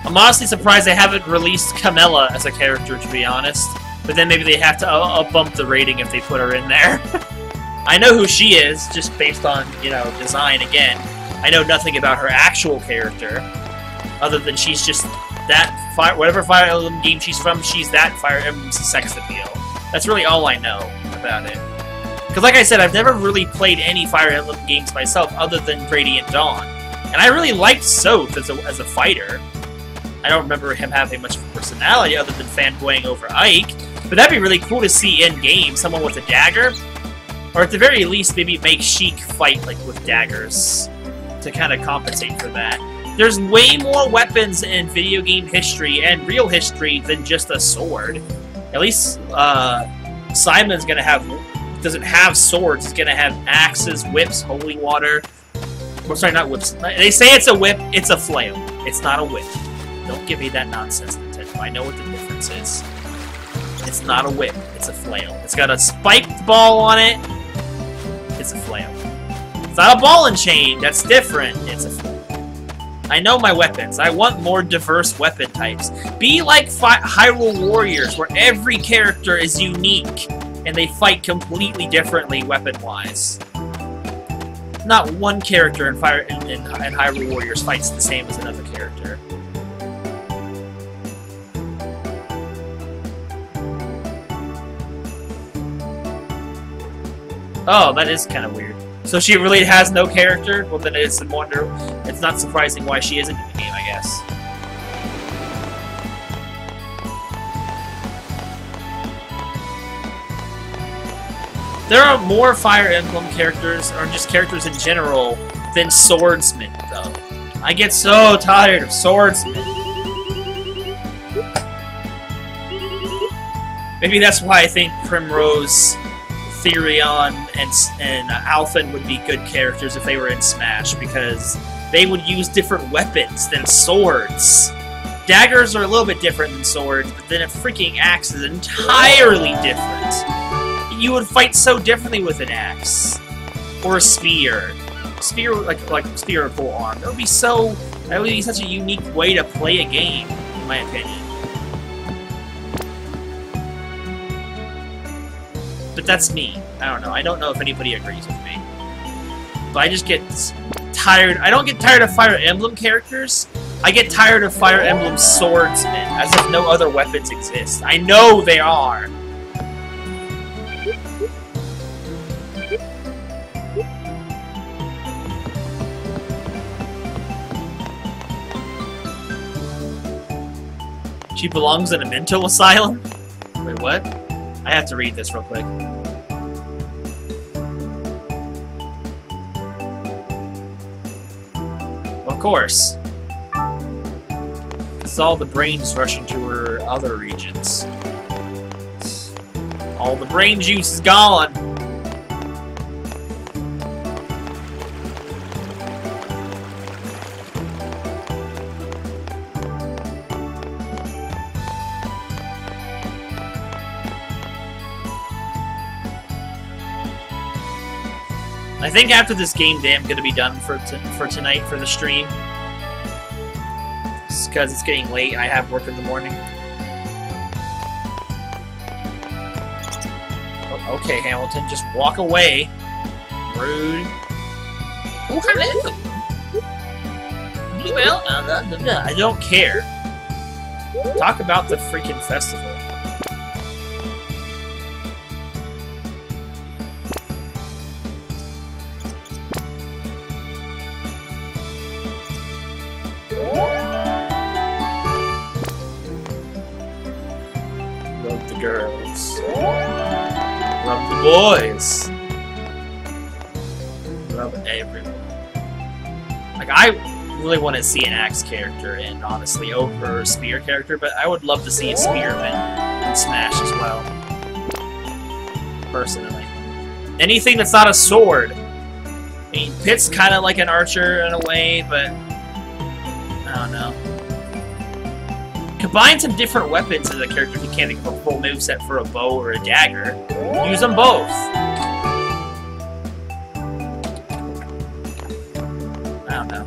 I'm honestly surprised they haven't released Camilla as a character, to be honest. But then maybe they have to bump the rating if they put her in there. I know who she is, just based on, you know, design again. I know nothing about her actual character, other than she's just that whatever Fire Emblem game she's from, she's that Fire Emblem's sex appeal. That's really all I know about it. Because like I said, I've never really played any Fire Emblem games myself, other than Radiant Dawn. And I really liked Soth as a fighter. I don't remember him having much of a personality, other than fanboying over Ike. But that'd be really cool to see in-game, someone with a dagger. Or at the very least, maybe make Sheik fight like with daggers to kind of compensate for that. There's way more weapons in video game history and real history than just a sword. At least Simon's gonna doesn't have swords. He's gonna have axes, whips, holy water. Well, sorry, not whips. They say it's a whip. It's a flail. It's not a whip. Don't give me that nonsense, Nintendo. I know what the difference is. It's not a whip. It's a flail. It's got a spiked ball on it. It's a flail. It's not a ball and chain. That's different. It's a flail. I know my weapons. I want more diverse weapon types. Be like Hyrule Warriors, where every character is unique, and they fight completely differently weapon-wise. Not one character in Hyrule Warriors fights the same as another character. Oh, that is kind of weird. So she really has no character? Well, then it's not surprising why she isn't in the game, I guess. There are more Fire Emblem characters, or just characters in general, than swordsmen, though. I get so tired of swordsmen. Maybe that's why I think Primrose, Therion, and Alphen would be good characters if they were in Smash, because they would use different weapons than swords. Daggers are a little bit different than swords, but then a freaking axe is entirely different. You would fight so differently with an axe. Or a spear. Spear, like a spear or pole arm. That would be such a unique way to play a game, in my opinion. But that's me. I don't know. I don't know if anybody agrees with me. But I just get tired. I don't get tired of Fire Emblem characters. I get tired of Fire Emblem swordsmen, as if no other weapons exist. I know they are. She belongs in a mental asylum? Wait, what? I have to read this real quick. Of course. It's all the brains rushing to her other regions. All the brain juice is gone! I think after this game day, I'm going to be done for tonight for the stream. Just because it's getting late and I have work in the morning. Oh, okay, Hamilton, just walk away. Rude. Oh, hello! Well, I don't care. Talk about the freaking festival. Love the girls. Love the boys. Love everyone. Like, I really want to see an axe character in, honestly, over a spear character, but I would love to see a spearman in Smash as well. Personally. Anything that's not a sword. I mean, Pit's kind of like an archer in a way, but I don't know. Combine some different weapons as a character if you can't think of a full moveset for a bow or a dagger. Use them both. I don't know.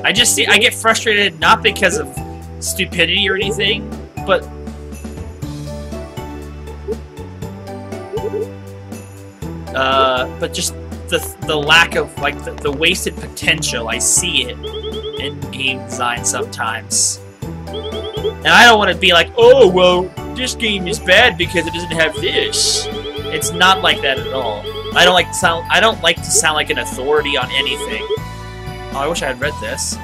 I get frustrated not because of stupidity or anything, but just the lack of, like, the wasted potential. I see it in game design sometimes. And I don't want to be like, oh, well, this game is bad because it doesn't have this. It's not like that at all. I don't like to sound like an authority on anything. Oh, I wish I had read this.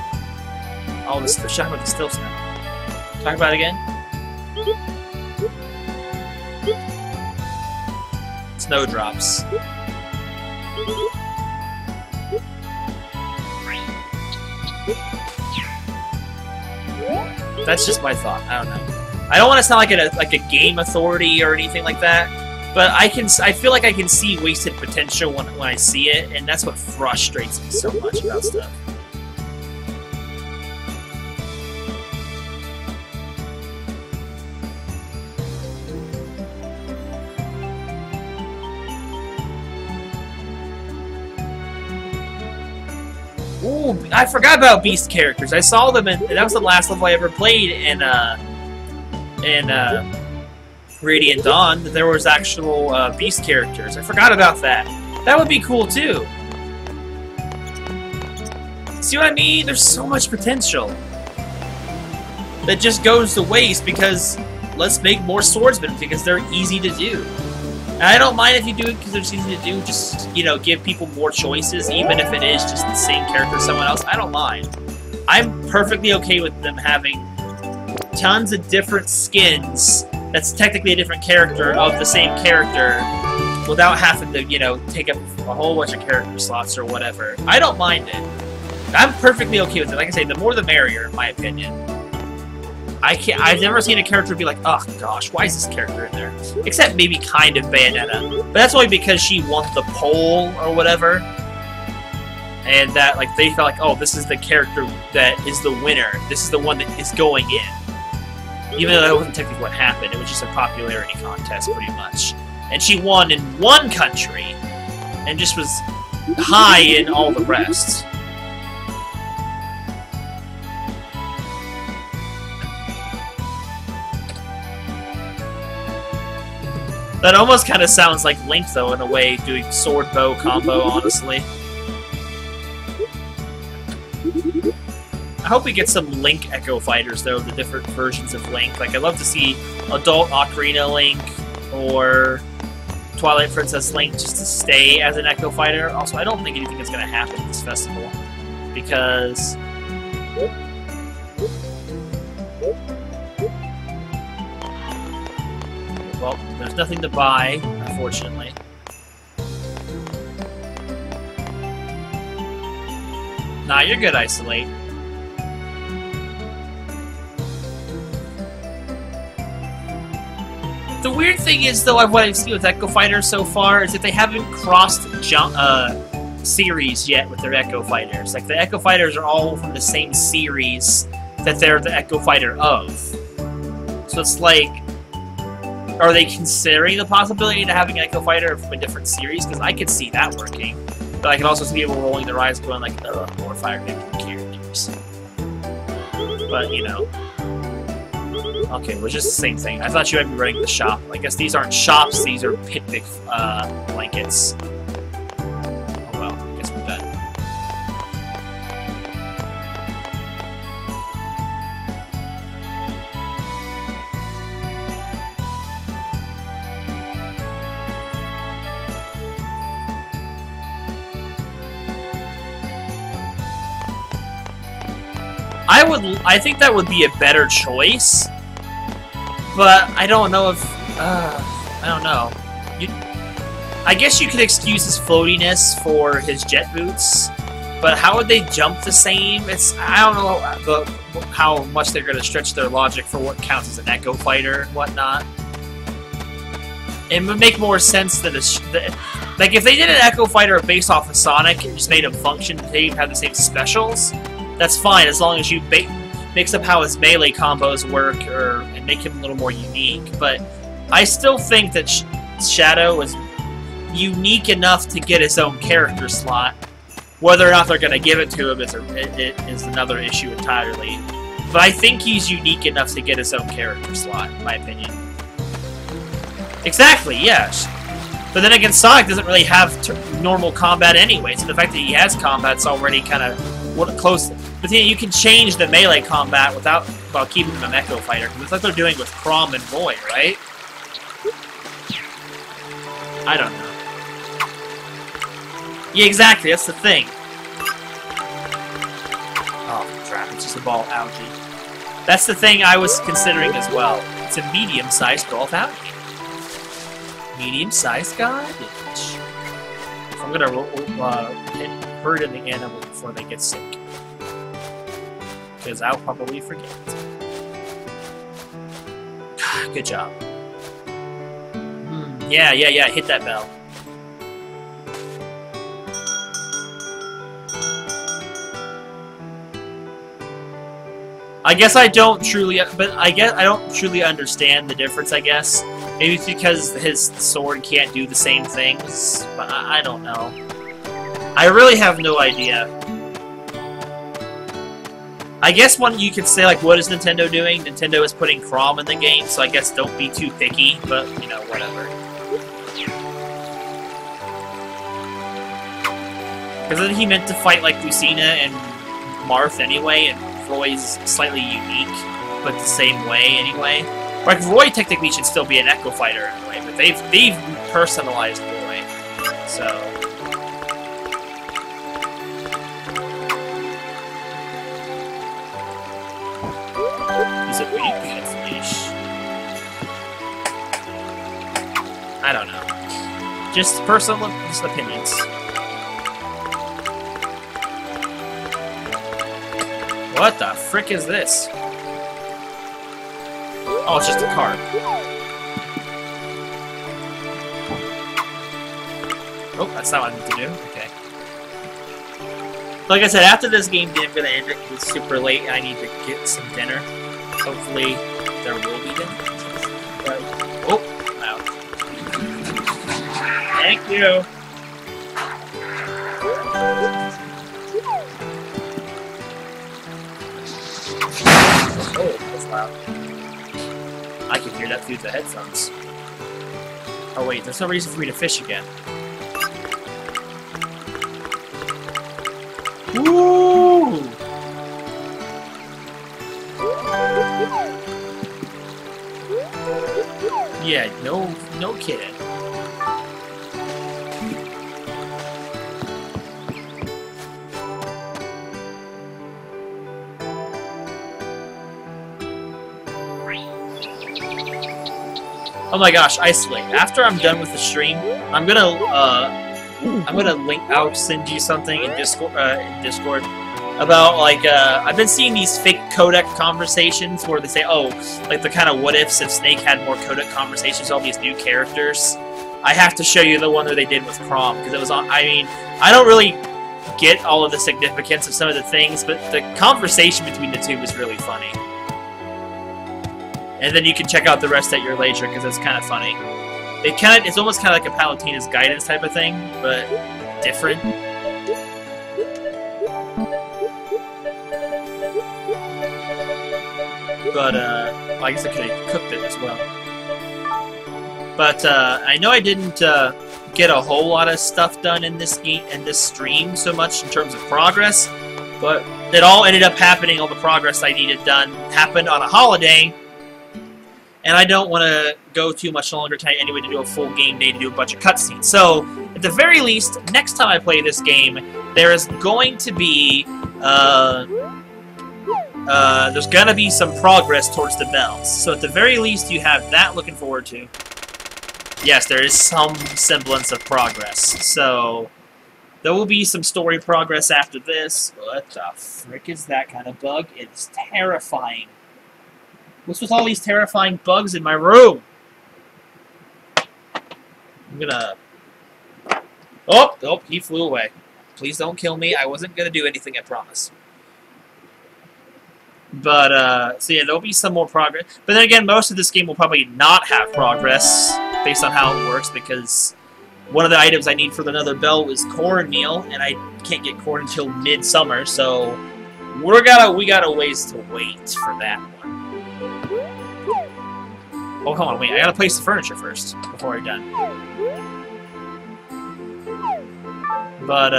Oh, they're talking about the still snap. Talk about it again. Snowdrops. That's just my thought. I don't know. I don't want to sound like a game authority or anything like that, but I feel like I can see wasted potential when I see it, and that's what frustrates me so much about stuff. Ooh, I forgot about Beast characters. I saw them, and that was the last level I ever played in Radiant Dawn. That there was actual Beast characters. I forgot about that. That would be cool too. See what I mean? There's so much potential that just goes to waste because let's make more swordsmen because they're easy to do. And I don't mind if you do it because they're easy to do. Just, you know, give people more choices, even if it is just the same character as someone else. I don't mind. I'm perfectly okay with them having tons of different skins that's technically a different character of the same character without having to, you know, take up a whole bunch of character slots or whatever. I don't mind it. I'm perfectly okay with it. Like I say, the more the merrier, in my opinion. I've never seen a character be like, oh gosh, why is this character in there? Except maybe kind of Bayonetta. But that's only because she won the poll or whatever. And that, like, they felt like, oh, this is the character that is the winner. This is the one that is going in. Even though that wasn't technically what happened. It was just a popularity contest, pretty much. And she won in one country. And just was high in all the rest. That almost kind of sounds like Link, though, in a way, doing sword-bow combo, honestly. I hope we get some Link Echo Fighters, though, the different versions of Link. Like, I'd love to see Adult Ocarina Link, or Twilight Princess Link, just to stay as an Echo Fighter. Also, I don't think anything is going to happen at this festival, because... well, there's nothing to buy, unfortunately. Nah, you're good, Isolate. The weird thing is, though, what I've seen with Echo Fighters so far is that they haven't crossed series yet with their Echo Fighters. Like, the Echo Fighters are all from the same series that they're the Echo Fighter of. So it's like... are they considering the possibility of having an Echo Fighter from a different series? Because I could see that working. But I can also see people rolling their eyes going like, ugh, more Fire Emblem characters. But, you know. Okay, it was just the same thing. I thought you might be running the shop. I guess these aren't shops, these are picnic blankets. Oh well, I guess we're done. I think that would be a better choice, but I don't know if, I don't know. I guess you could excuse his floatiness for his jet boots, but how would they jump the same? I don't know how much they're going to stretch their logic for what counts as an Echo Fighter and whatnot. It would make more sense that like, if they did an Echo Fighter based off of Sonic and just made him function, they have the same specials, that's fine, as long as you mix up how his melee combos work and make him a little more unique. But I still think that Shadow is unique enough to get his own character slot. Whether or not they're going to give it to him is another issue entirely. But I think he's unique enough to get his own character slot, in my opinion. Exactly, yes. But then again, Sonic doesn't really have normal combat anyway, so the fact that he has combat's already kind of close. But then you can change the melee combat while keeping him an Echo Fighter, because it's like they're doing with Chrom and Roy, right? I don't know. Yeah, exactly, that's the thing. Oh, crap, it's just a ball of algae. That's the thing I was considering as well. It's a medium-sized ball of algae. Medium-sized garbage. So I'm gonna hurt in the animal before they get sick. Because I'll probably forget. Good job. Yeah, hit that bell. I guess I don't truly understand the difference, I guess. Maybe it's because his sword can't do the same things, but I don't know. I really have no idea. I guess one you could say, like, what is Nintendo doing? Nintendo is putting Chrom in the game, so I guess don't be too picky, but, you know, whatever. Because then he meant to fight, like, Lucina and Marth anyway, and Roy's slightly unique, but the same way anyway. Like, Roy technically should still be an Echo Fighter anyway, but they've personalized Roy, so... Is it weak? It's leash. I don't know. Just personal opinions. What the frick is this? Oh, it's just a card. Oh, that's not what I need to do. Okay. Like I said, after this game, I'm gonna end it. It's super late, and I need to get some dinner. Hopefully, there will be dinner. But, oh, wow. Thank you. Oh, that's loud. I can hear that through the headphones. Oh wait, there's no reason for me to fish again. Woo! Yeah, no kidding. Oh my gosh, isolate. After I'm done with the stream, I'm gonna link. I'll send you something in Discord. About like I've been seeing these fake codec conversations where they say, oh, like the kind of what ifs if Snake had more codec conversations with all these new characters. I have to show you the one that they did with Crom because it was on. I mean, I don't really get all of the significance of some of the things, but the conversation between the two was really funny. And then you can check out the rest at your leisure because it's kind of funny. It's almost kind of like a Palutena's guidance type of thing, but different. But I guess I could have cooked it as well. But I know I didn't get a whole lot of stuff done in this game and this stream so much in terms of progress, but it all ended up happening. All the progress I needed done happened on a holiday. And I don't want to go too much longer tonight anyway to do a full game day to do a bunch of cutscenes. So, at the very least, next time I play this game, there is going to be, there's gonna be some progress towards the bells. So at the very least, you have that looking forward to. Yes, there is some semblance of progress. So, there will be some story progress after this. What the frick is that kind of bug? It's terrifying. What's with all these terrifying bugs in my room? I'm gonna... Oh, he flew away. Please don't kill me. I wasn't gonna do anything, I promise. But, so yeah, there'll be some more progress. But then again, most of this game will probably not have progress, based on how it works, because one of the items I need for another bell was cornmeal, and I can't get corn until midsummer, so we got a ways to wait for that one. Oh, hold on, wait. I gotta place the furniture first before I'm done. But,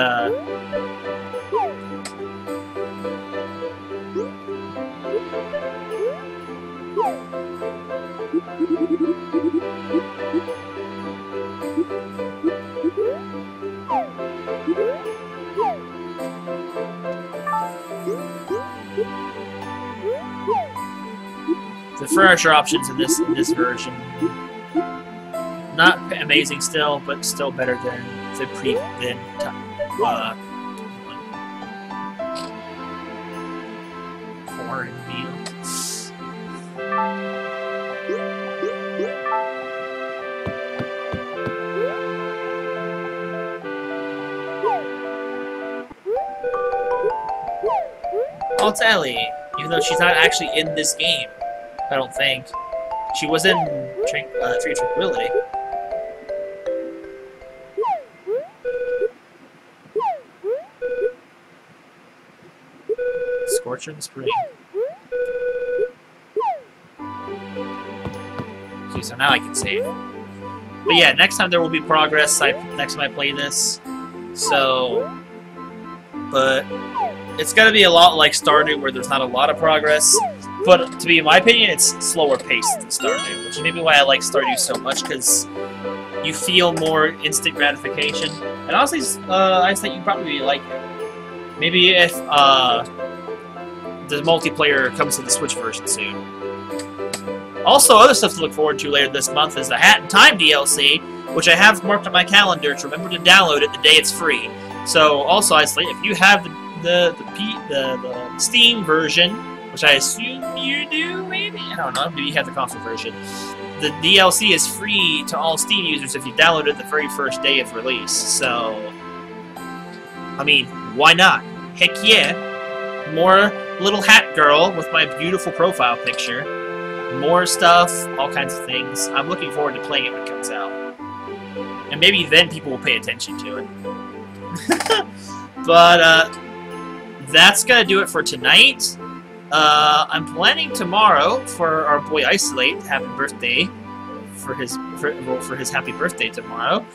the furniture options in this version, not amazing still, but still better than the cornmeal. Oh, it's Ellie, even though she's not actually in this game. I don't think. She was in Tree of Tranquility. Scorcher in the Spring. Okay, so now I can save. But yeah, next time there will be progress. Next time I play this. So... But... It's gonna be a lot like Stardew, where there's not a lot of progress. But, to be in my opinion, it's slower paced than Stardew, which is maybe why I like Stardew so much, because you feel more instant gratification. And honestly, I think you probably like it. Maybe if the multiplayer comes to the Switch version soon. Also, other stuff to look forward to later this month is the Hat in Time DLC, which I have marked on my calendar to remember to download it the day it's free. So, also, if you have the Steam version, which I assume you do, maybe? I don't know, maybe you have the console version. The DLC is free to all Steam users if you download it the very first day of release, so... I mean, why not? Heck yeah! More little hat girl with my beautiful profile picture. More stuff, all kinds of things. I'm looking forward to playing it when it comes out. And maybe then people will pay attention to it. But, that's gonna do it for tonight. I'm planning tomorrow for our boy Isolate. Happy birthday for his happy birthday tomorrow.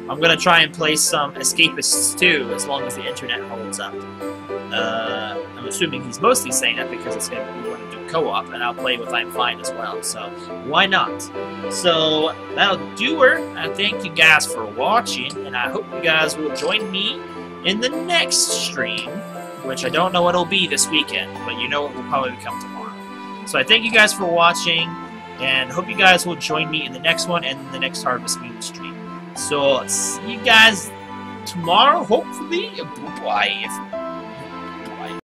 I'm gonna try and play some Escapists too, as long as the internet holds up. I'm assuming he's mostly saying that because it's gonna be want to do co-op, and I'll play with I'm Fine as well. So why not? So that'll do her. I thank you guys for watching, and I hope you guys will join me in the next stream, which I don't know what it'll be this weekend, but you know it will probably come tomorrow. So I thank you guys for watching, and hope you guys will join me in the next one and the next Harvest Moon stream. So see you guys tomorrow, hopefully. Bye.